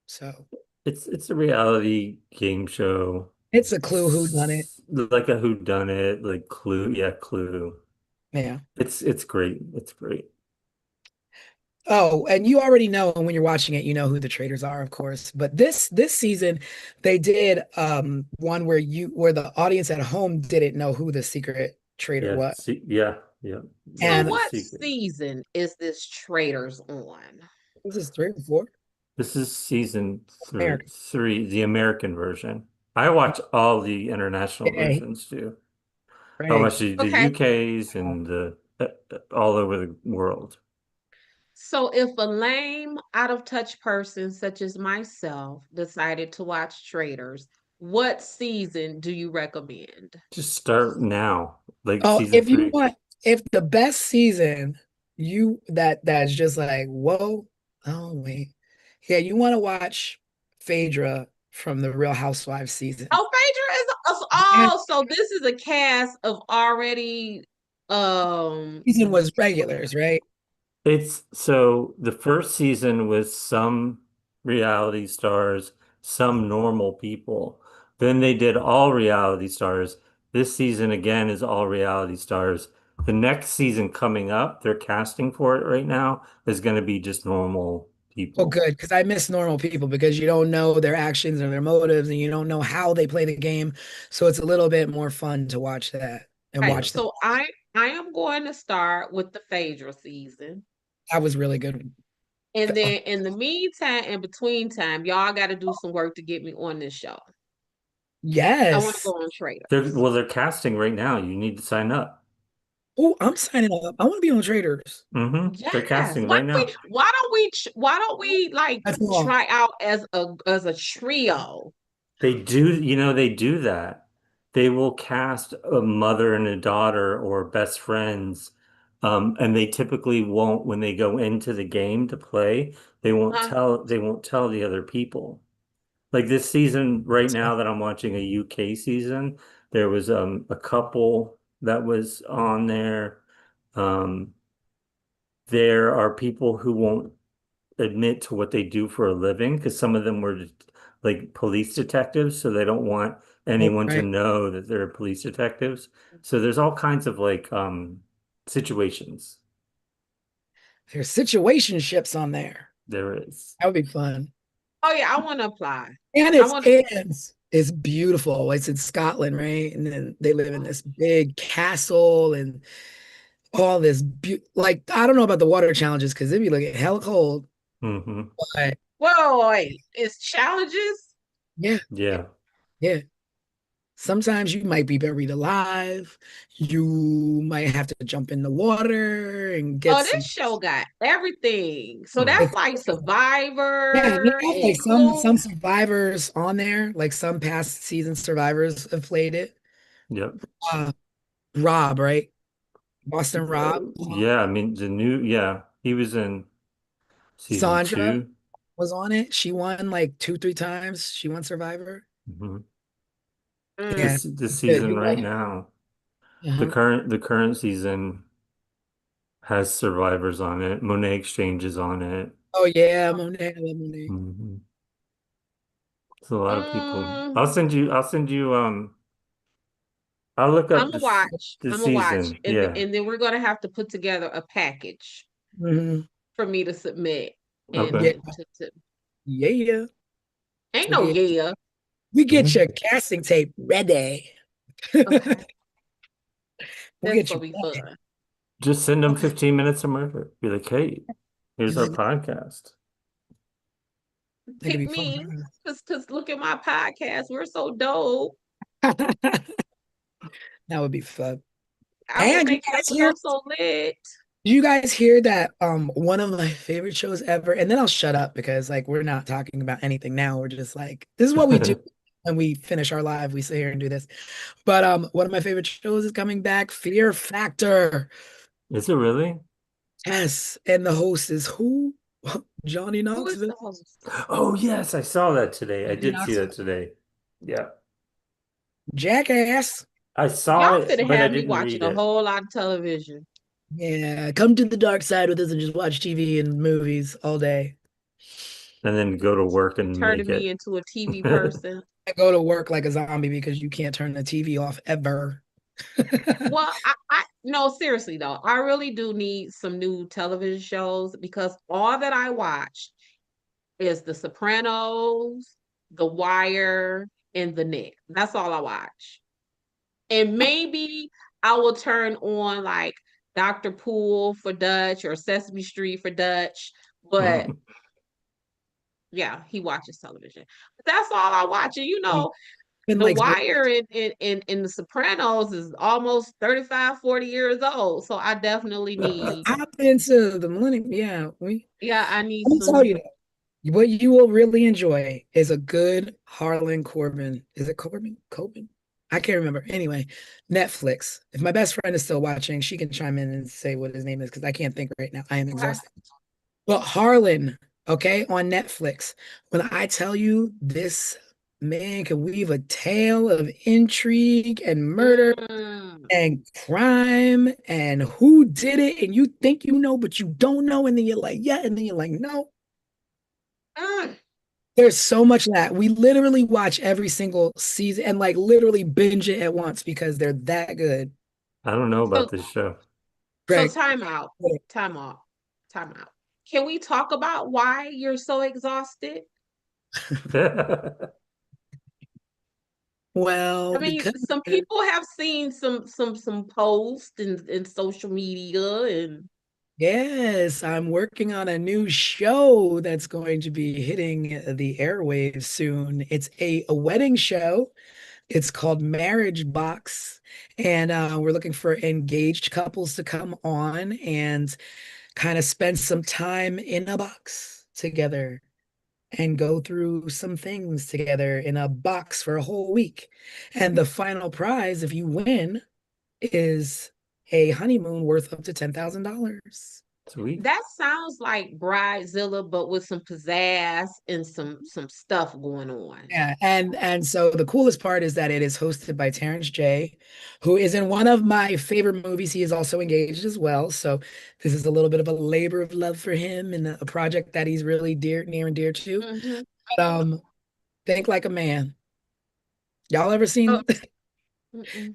[SPEAKER 1] So
[SPEAKER 2] It's a reality game show.
[SPEAKER 1] it's a clue who done it.
[SPEAKER 2] Like a whodunit, like Clue. Yeah, Clue.
[SPEAKER 1] Yeah.
[SPEAKER 2] It's great. It's great.
[SPEAKER 1] Oh, and you already know when you're watching it, you know who the traders are, of course. But this season, they did one where the audience at home didn't know who the secret trader
[SPEAKER 2] Yeah,
[SPEAKER 1] was.
[SPEAKER 2] yeah.
[SPEAKER 3] So
[SPEAKER 2] That was
[SPEAKER 1] And
[SPEAKER 2] a
[SPEAKER 3] what
[SPEAKER 2] secret.
[SPEAKER 3] season is this traders on?
[SPEAKER 1] this is 3 or 4
[SPEAKER 2] This is season
[SPEAKER 1] American.
[SPEAKER 2] three, the American version. I watch all the international
[SPEAKER 1] Yeah,
[SPEAKER 2] versions too. I
[SPEAKER 1] right.
[SPEAKER 2] watch the
[SPEAKER 3] Okay.
[SPEAKER 2] UK's and the all over the world.
[SPEAKER 3] So if a lame, out of touch person such as myself decided to watch traders, what season do you recommend?
[SPEAKER 2] Just start now, like
[SPEAKER 1] Oh,
[SPEAKER 2] season three.
[SPEAKER 1] if the best season that's just like, whoa, oh wait. Yeah, you want to watch Phaedra from the Real Housewives season.
[SPEAKER 3] Oh, Phaedra is
[SPEAKER 1] And
[SPEAKER 3] oh, so this is a cast of already
[SPEAKER 1] season was regulars, right?
[SPEAKER 2] It's so the first season was some reality stars, some normal people. Then they did all reality stars. This season again is all reality stars. The next season coming up, they're casting for it right now, is going to be just normal
[SPEAKER 1] Oh,
[SPEAKER 2] people.
[SPEAKER 1] good, because I miss normal people because you don't know their actions or their motives and you don't know how they play the game. So it's a little bit more fun to watch that and
[SPEAKER 3] Right.
[SPEAKER 2] Yeah.
[SPEAKER 1] watch that.
[SPEAKER 3] So I am going to start with the Phaedra season.
[SPEAKER 1] That was really good.
[SPEAKER 3] And then in the meantime, in between time, y'all got to do some work to get me on this show. I want to go
[SPEAKER 1] Yes.
[SPEAKER 3] on Traders.
[SPEAKER 2] They're casting right now. You need to sign up.
[SPEAKER 1] Oh, I'm signing up. I want to be on Traders.
[SPEAKER 2] They're
[SPEAKER 3] Yes.
[SPEAKER 2] casting right now.
[SPEAKER 3] Why don't we like
[SPEAKER 1] That's all.
[SPEAKER 3] try out as a trio?
[SPEAKER 2] They do that. They will cast a mother and a daughter or best friends. And they typically won't, when they go into the game to play,
[SPEAKER 3] Huh?
[SPEAKER 2] they won't tell the other people. Like this season right now that I'm watching a UK season, there was a couple that was on there. Um, there are people who won't admit to what they do for a living because some of them were like police detectives, so they don't want
[SPEAKER 1] Oh,
[SPEAKER 2] anyone to
[SPEAKER 1] right.
[SPEAKER 2] know that they're police detectives. So there's all kinds of like situations.
[SPEAKER 1] There's situationships on there.
[SPEAKER 2] There is.
[SPEAKER 1] That would be fun.
[SPEAKER 3] Oh yeah, I want to apply.
[SPEAKER 1] And
[SPEAKER 3] I
[SPEAKER 1] it's
[SPEAKER 3] want to.
[SPEAKER 1] and it's beautiful. It's in Scotland, right? And then they live in this big castle and all this like I don't know about the water challenges because it'd be like hella cold.
[SPEAKER 2] Hmm.
[SPEAKER 1] But
[SPEAKER 3] Whoa, wait, it's challenges.
[SPEAKER 1] yeah,
[SPEAKER 2] Yeah.
[SPEAKER 1] yeah. Sometimes you might be buried alive. You might have to jump in the water and get
[SPEAKER 3] Oh, this
[SPEAKER 1] some.
[SPEAKER 3] show got everything. So that's
[SPEAKER 2] Hmm.
[SPEAKER 3] like
[SPEAKER 1] Yeah, and they
[SPEAKER 3] Survivor
[SPEAKER 1] have like
[SPEAKER 3] and
[SPEAKER 1] some
[SPEAKER 3] Clue.
[SPEAKER 1] survivors on there, like some past season survivors have played it.
[SPEAKER 2] Yep.
[SPEAKER 1] Uh, Rob, right? Boston Rob,
[SPEAKER 2] Yeah, I mean yeah, he was in season
[SPEAKER 1] Sandra
[SPEAKER 2] two.
[SPEAKER 1] was on it. She won like two, three times. She won Survivor.
[SPEAKER 2] Hmm.
[SPEAKER 1] Yeah,
[SPEAKER 2] This
[SPEAKER 1] good.
[SPEAKER 2] season
[SPEAKER 1] You're
[SPEAKER 2] right
[SPEAKER 1] right.
[SPEAKER 2] now,
[SPEAKER 1] Uh-huh.
[SPEAKER 2] the current season has survivors on it. Monet Exchange is on it.
[SPEAKER 1] Oh yeah, Monet, I love Monet.
[SPEAKER 2] Hmm. It's a lot of people.
[SPEAKER 3] Mm,
[SPEAKER 2] I'll send you I'll look
[SPEAKER 3] I'm
[SPEAKER 2] up
[SPEAKER 3] gonna watch.
[SPEAKER 2] this
[SPEAKER 3] I'm gonna watch,
[SPEAKER 2] season. Yeah.
[SPEAKER 3] and then we're gonna have to put together a package
[SPEAKER 1] Hmm.
[SPEAKER 3] for me to submit. And
[SPEAKER 1] Yeah,
[SPEAKER 2] Okay.
[SPEAKER 3] to
[SPEAKER 1] yeah.
[SPEAKER 3] ain't
[SPEAKER 1] We
[SPEAKER 3] no
[SPEAKER 1] get
[SPEAKER 3] yeah.
[SPEAKER 1] we get
[SPEAKER 2] Mhm.
[SPEAKER 1] your casting tape ready.
[SPEAKER 3] Okay,
[SPEAKER 1] We'll
[SPEAKER 3] that's
[SPEAKER 1] get you
[SPEAKER 3] gonna be
[SPEAKER 1] ready.
[SPEAKER 3] fun.
[SPEAKER 2] Just send them
[SPEAKER 3] Okay,
[SPEAKER 2] 15 minutes of murder. Be like, hey, here's
[SPEAKER 1] And
[SPEAKER 2] our
[SPEAKER 1] then
[SPEAKER 2] podcast.
[SPEAKER 1] that could
[SPEAKER 3] pick
[SPEAKER 1] be
[SPEAKER 3] me,
[SPEAKER 1] fun.
[SPEAKER 3] cause look at my podcast. We're so dope.
[SPEAKER 1] That would be fun.
[SPEAKER 3] I will
[SPEAKER 1] And
[SPEAKER 3] make your show so lit.
[SPEAKER 1] you guys hear that one of my favorite shows ever, and then I'll shut up because like we're not talking about anything now. We're just like this is what we do when we finish our live. We sit here and do this. But one of my favorite shows is coming back, Fear Factor.
[SPEAKER 2] Is it really?
[SPEAKER 1] Yes, and the host is who? Johnny
[SPEAKER 3] Who is
[SPEAKER 1] Knoxville.
[SPEAKER 3] the host?
[SPEAKER 2] Oh, yes, I saw that today. I
[SPEAKER 1] Johnny
[SPEAKER 2] did see that
[SPEAKER 1] Knoxville.
[SPEAKER 2] today. Yeah.
[SPEAKER 1] Jackass.
[SPEAKER 2] I saw
[SPEAKER 3] Y'all
[SPEAKER 2] it,
[SPEAKER 3] finna
[SPEAKER 2] but I
[SPEAKER 3] have me
[SPEAKER 2] didn't
[SPEAKER 3] watching
[SPEAKER 2] read
[SPEAKER 3] a
[SPEAKER 2] it.
[SPEAKER 3] whole lot of television,
[SPEAKER 1] Yeah, come to the dark side with us and just watch TV and movies all day.
[SPEAKER 2] And then go to work and make
[SPEAKER 3] turning me
[SPEAKER 2] it.
[SPEAKER 3] into a TV person.
[SPEAKER 1] I go to work like a zombie because you can't turn the TV off ever.
[SPEAKER 3] Well, I no, seriously though, I really do need some new television shows because all that I watch is The Sopranos, The Wire, and The Nick. That's all I watch. And maybe I will turn on like Dr. Poole for Dutch or Sesame Street for Dutch, but yeah, he watches television. But that's all I watch. And
[SPEAKER 1] Been
[SPEAKER 3] The
[SPEAKER 1] like
[SPEAKER 3] Wire in The Sopranos is almost 35, 40 years old. So I definitely need,
[SPEAKER 1] I've been to the Millennium. Yeah, we.
[SPEAKER 3] yeah, I need
[SPEAKER 1] Let me tell
[SPEAKER 3] some.
[SPEAKER 1] you, what you will really enjoy is a good Harlan Corbin. Is it Corbin? Corbin? I can't remember. Anyway, Netflix. If my best friend is still watching, she can chime in and say what his name is because I can't think right now. I am
[SPEAKER 3] Okay.
[SPEAKER 1] exhausted. But Harlan, okay, on Netflix. When I tell you this man can weave a tale of intrigue and murder
[SPEAKER 3] Mm,
[SPEAKER 1] and crime and who did it, and you think you know, but you don't know, and then you're like, yeah, and then you're like, no.
[SPEAKER 3] mm.
[SPEAKER 1] There's so much that we literally watch every single season and like literally binge it at once because they're that good.
[SPEAKER 2] I don't know about
[SPEAKER 3] So
[SPEAKER 2] this show.
[SPEAKER 3] so
[SPEAKER 1] Greg,
[SPEAKER 3] time out. Time out. Time out. Can we talk about why you're so exhausted? I
[SPEAKER 1] Well,
[SPEAKER 3] mean,
[SPEAKER 1] because
[SPEAKER 3] some people have seen some posts in social media and
[SPEAKER 1] yes, I'm working on a new show that's going to be hitting the airwaves soon. It's a wedding show. It's called Marriage Box, and we're looking for engaged couples to come on and kind of spend some time in a box together and go through some things together in a box for a whole week. And the final prize, if you win, is a honeymoon worth up to $10,000.
[SPEAKER 2] Sweet.
[SPEAKER 3] that sounds like Bridezilla, but with some pizzazz and some stuff going on.
[SPEAKER 1] Yeah, and so the coolest part is that it is hosted by Terrence J, who is in one of my favorite movies. He is also engaged as well. So this is a little bit of a labor of love for him and a project that he's really near and dear to.
[SPEAKER 3] Hmm.
[SPEAKER 1] But, Think Like a Man. Y'all ever
[SPEAKER 3] Oh,
[SPEAKER 1] seen?
[SPEAKER 3] mm-mm,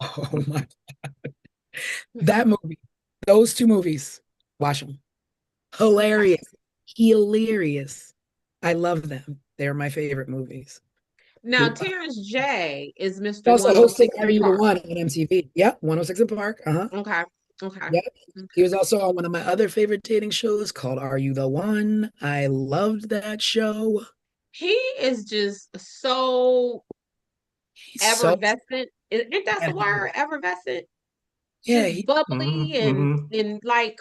[SPEAKER 1] Oh my, that
[SPEAKER 3] mm-mm.
[SPEAKER 1] movie, those two movies, watch them.
[SPEAKER 3] Okay.
[SPEAKER 1] Hilarious, hilarious. I love them. They're my favorite movies.
[SPEAKER 3] Now, Terrence J is
[SPEAKER 1] He
[SPEAKER 3] Mr.
[SPEAKER 1] also hosted
[SPEAKER 3] 106
[SPEAKER 1] Are
[SPEAKER 3] in
[SPEAKER 1] You the
[SPEAKER 3] Park.
[SPEAKER 1] One on MTV. Yep, 106 in Park. Uh-huh.
[SPEAKER 3] Okay. Okay.
[SPEAKER 1] Yep. He
[SPEAKER 3] Okay.
[SPEAKER 1] was also on one of my other favorite dating shows called Are You the One? I loved that show.
[SPEAKER 3] He is just so
[SPEAKER 1] He's so
[SPEAKER 3] effervescent. Isn't that the
[SPEAKER 1] animated.
[SPEAKER 3] word? Effervescent?
[SPEAKER 1] Yeah,
[SPEAKER 3] Just
[SPEAKER 1] he
[SPEAKER 3] bubbly
[SPEAKER 2] Mm-hmm.
[SPEAKER 3] and like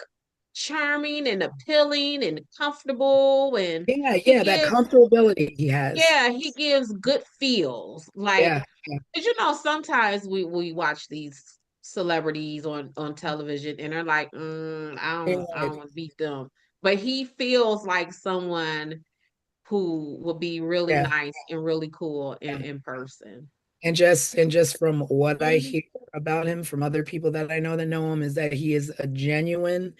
[SPEAKER 3] charming and appealing and comfortable and
[SPEAKER 1] yeah,
[SPEAKER 3] he
[SPEAKER 1] yeah, that
[SPEAKER 3] gives
[SPEAKER 1] comfortability he has.
[SPEAKER 3] yeah, he gives good feels. Like,
[SPEAKER 1] Yeah, yeah.
[SPEAKER 3] 'cause sometimes we watch these celebrities on television and they're like, I don't
[SPEAKER 1] Right.
[SPEAKER 3] want to beat them. But he feels like someone who would be really
[SPEAKER 1] Yeah.
[SPEAKER 3] nice and really cool in person.
[SPEAKER 1] And just from what I
[SPEAKER 3] Mhm.
[SPEAKER 1] hear about him from other people that I know that know him is that he is a genuine,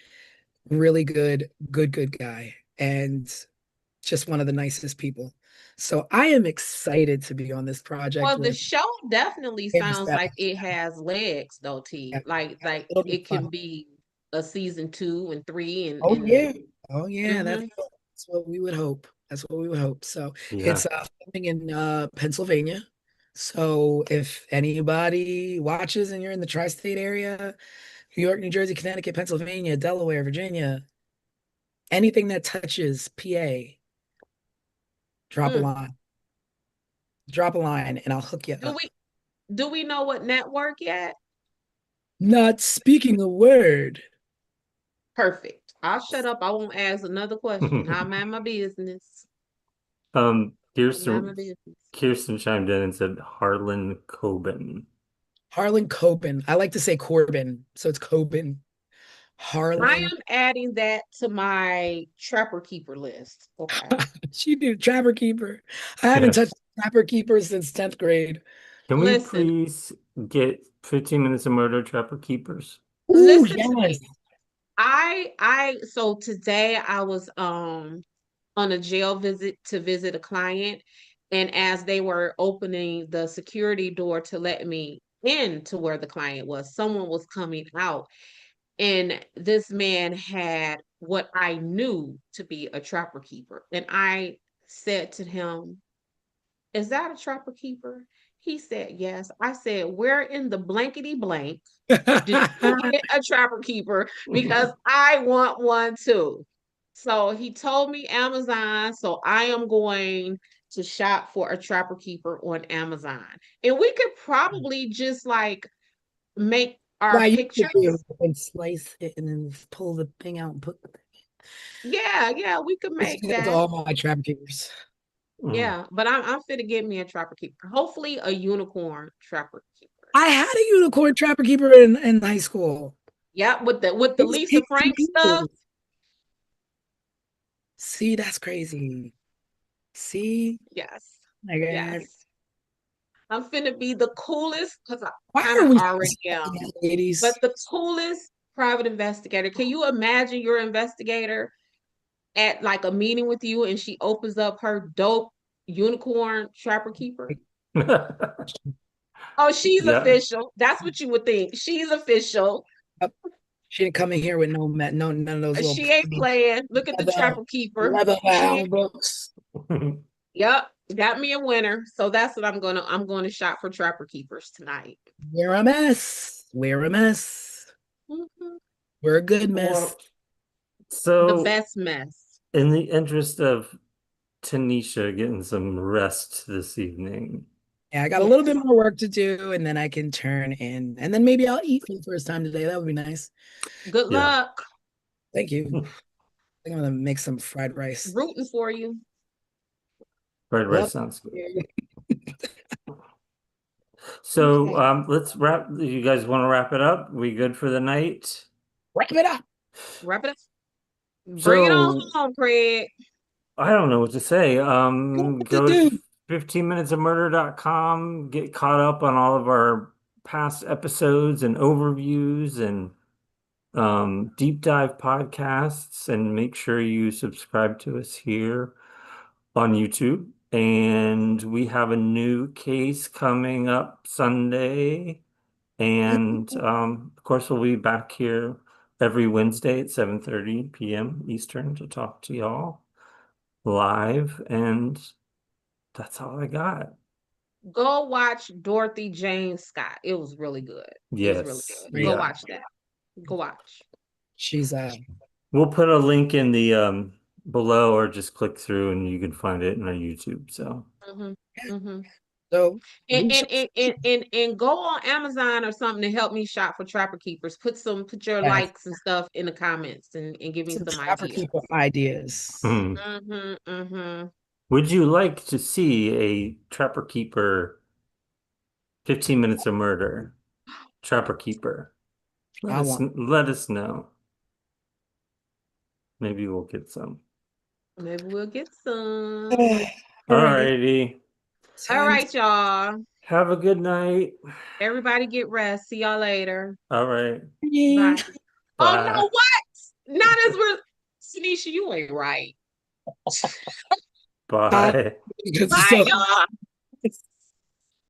[SPEAKER 1] really good guy and just one of the nicest people. So I am excited to be on this project
[SPEAKER 3] Well, the
[SPEAKER 1] with
[SPEAKER 3] show definitely
[SPEAKER 1] him.
[SPEAKER 3] sounds like it has legs, though, T.
[SPEAKER 1] Yeah, yeah,
[SPEAKER 3] Like
[SPEAKER 1] it'll be
[SPEAKER 3] it can
[SPEAKER 1] fun.
[SPEAKER 3] be a season 2 and 3
[SPEAKER 1] Oh
[SPEAKER 3] and
[SPEAKER 1] yeah. Oh yeah.
[SPEAKER 3] hmm
[SPEAKER 1] That's what we would hope. That's what we would hope. So
[SPEAKER 2] Yeah.
[SPEAKER 1] it's filming in Pennsylvania. So if anybody watches and you're in the tri-state area, New York, New Jersey, Connecticut, Pennsylvania, Delaware, Virginia, anything that touches PA, drop a
[SPEAKER 3] Mm.
[SPEAKER 1] line. Drop a line and I'll hook you
[SPEAKER 3] Do
[SPEAKER 1] up.
[SPEAKER 3] we know what network yet?
[SPEAKER 1] Not speaking a word.
[SPEAKER 3] Perfect. I'll shut up. I won't ask another question. I mind my business. I mind
[SPEAKER 2] Kirsten
[SPEAKER 3] my business.
[SPEAKER 2] Kirsten chimed in and said Harlan Coben.
[SPEAKER 1] Harlan Coben. I like to say Corbin, so it's Coben.
[SPEAKER 3] I
[SPEAKER 1] Harlan.
[SPEAKER 3] am adding that to my Trapper Keeper list. Okay.
[SPEAKER 1] She did Trapper Keeper. I haven't touched
[SPEAKER 2] Yes.
[SPEAKER 1] Trapper Keeper since 10th grade.
[SPEAKER 2] Can we
[SPEAKER 3] Listen,
[SPEAKER 2] please get 15 minutes of Murder Trapper Keepers?
[SPEAKER 1] Ooh,
[SPEAKER 3] listen to
[SPEAKER 1] yes.
[SPEAKER 3] me. So today I was on a jail visit to visit a client. And as they were opening the security door to let me in to where the client was, someone was coming out. And this man had what I knew to be a trapper keeper. And I said to him, is that a trapper keeper? He said, yes. I said, where in the blankety blank did you get a trapper keeper? Because I want one too. So he told me Amazon. So I am going to shop for a trapper keeper on Amazon. And we could probably just like make
[SPEAKER 1] What I
[SPEAKER 3] our
[SPEAKER 1] used to do
[SPEAKER 3] pictures.
[SPEAKER 1] and slice it and then pull the thing out and put the thing.
[SPEAKER 3] Yeah, yeah, we could
[SPEAKER 1] I used to
[SPEAKER 3] make
[SPEAKER 1] do that to
[SPEAKER 3] that.
[SPEAKER 1] all my Trapper Keepers.
[SPEAKER 2] Mm.
[SPEAKER 3] Yeah, but I'm fit to get me a trapper keeper. Hopefully a unicorn trapper keeper.
[SPEAKER 1] I had a unicorn Trapper Keeper in high school.
[SPEAKER 3] Yeah, with the
[SPEAKER 1] It's
[SPEAKER 3] Lisa
[SPEAKER 1] pigs and
[SPEAKER 3] Frank stuff.
[SPEAKER 1] people. See, that's crazy. See,
[SPEAKER 3] Yes.
[SPEAKER 1] my God.
[SPEAKER 3] Yes. I'm finna be the coolest because I
[SPEAKER 1] Why
[SPEAKER 3] kind
[SPEAKER 1] are
[SPEAKER 3] of
[SPEAKER 1] we so
[SPEAKER 3] already
[SPEAKER 1] stuck in
[SPEAKER 3] am,
[SPEAKER 1] the
[SPEAKER 3] but
[SPEAKER 1] 80s?
[SPEAKER 3] the coolest private investigator. Can you imagine your investigator at like a meeting with you and she opens up her dope unicorn trapper keeper? Oh, she's
[SPEAKER 2] Yeah.
[SPEAKER 3] official. That's what you would think. She's official.
[SPEAKER 1] Yep. She didn't come in here with none of those little
[SPEAKER 3] She ain't playing. Look at the
[SPEAKER 1] leather,
[SPEAKER 3] Trapper Keeper.
[SPEAKER 1] leather
[SPEAKER 3] She
[SPEAKER 1] bound books.
[SPEAKER 3] Yep, got me a winner. So that's what I'm going to shop for Trapper Keepers tonight.
[SPEAKER 1] We're a mess. We're a mess.
[SPEAKER 3] Mhm.
[SPEAKER 1] We're a good mess.
[SPEAKER 2] Well,
[SPEAKER 3] The
[SPEAKER 2] so
[SPEAKER 3] best mess.
[SPEAKER 2] in the interest of Tanisha getting some rest this evening.
[SPEAKER 1] Yeah, I got a little bit
[SPEAKER 3] Yes.
[SPEAKER 1] more work to do, and then I can turn in, and then maybe I'll eat for the first time today. That would be nice.
[SPEAKER 3] Good
[SPEAKER 2] Yeah.
[SPEAKER 3] luck.
[SPEAKER 1] Thank you. I think I'm gonna make some fried rice.
[SPEAKER 3] Rooting for you.
[SPEAKER 2] Fried rice
[SPEAKER 1] Yep.
[SPEAKER 2] sounds good. So
[SPEAKER 3] Okay.
[SPEAKER 2] let's wrap. You guys want to wrap it up? We good for the night?
[SPEAKER 1] Wrap it up.
[SPEAKER 3] Wrap it up. Bring it on
[SPEAKER 2] So
[SPEAKER 3] home, Craig.
[SPEAKER 2] I don't know what to say.
[SPEAKER 1] What to
[SPEAKER 2] Go to
[SPEAKER 1] do?
[SPEAKER 2] 15minutesofmurder.com, get caught up on all of our past episodes and overviews and deep dive podcasts, and make sure you subscribe to us here on YouTube. And we have a new case coming up Sunday. And of course, we'll be back here every Wednesday at 7:30 p.m. Eastern to talk to y'all live. And that's all I got.
[SPEAKER 3] Go watch Dorothy Scott. It was really good. It was really
[SPEAKER 2] Yes.
[SPEAKER 3] good. Go
[SPEAKER 1] Great.
[SPEAKER 2] Yeah.
[SPEAKER 3] watch that. Go watch.
[SPEAKER 1] She's
[SPEAKER 2] We'll put a link in the below, or just click through and you can find it in our YouTube. So
[SPEAKER 3] Mm-hmm. Mm-hmm.
[SPEAKER 1] so
[SPEAKER 3] And,
[SPEAKER 1] we
[SPEAKER 3] and
[SPEAKER 1] shall
[SPEAKER 3] and and and and go on Amazon or something to help me shop for Trapper Keepers. Put your
[SPEAKER 1] have
[SPEAKER 3] likes and stuff in the comments and give me
[SPEAKER 1] some
[SPEAKER 3] some
[SPEAKER 1] trapper
[SPEAKER 3] ideas.
[SPEAKER 1] keeper ideas.
[SPEAKER 2] hmm.
[SPEAKER 3] Mm-hmm. Mm-hmm.
[SPEAKER 2] Would you like to see a Trapper Keeper 15 Minutes of Murder? Trapper Keeper.
[SPEAKER 1] I want.
[SPEAKER 2] Let us know. Maybe we'll get some.
[SPEAKER 3] Maybe we'll get some.
[SPEAKER 1] All
[SPEAKER 2] All
[SPEAKER 1] right.
[SPEAKER 2] righty.
[SPEAKER 3] All
[SPEAKER 1] Time.
[SPEAKER 3] right, y'all.
[SPEAKER 2] Have a good night.
[SPEAKER 3] Everybody get rest. See y'all later.
[SPEAKER 2] All right.
[SPEAKER 3] Bye. Oh
[SPEAKER 2] Bye.
[SPEAKER 3] no, what? Not as we're Tanisha, you ain't right.
[SPEAKER 1] Uh,
[SPEAKER 2] Bye.
[SPEAKER 1] because
[SPEAKER 3] Bye,
[SPEAKER 1] so
[SPEAKER 3] y'all.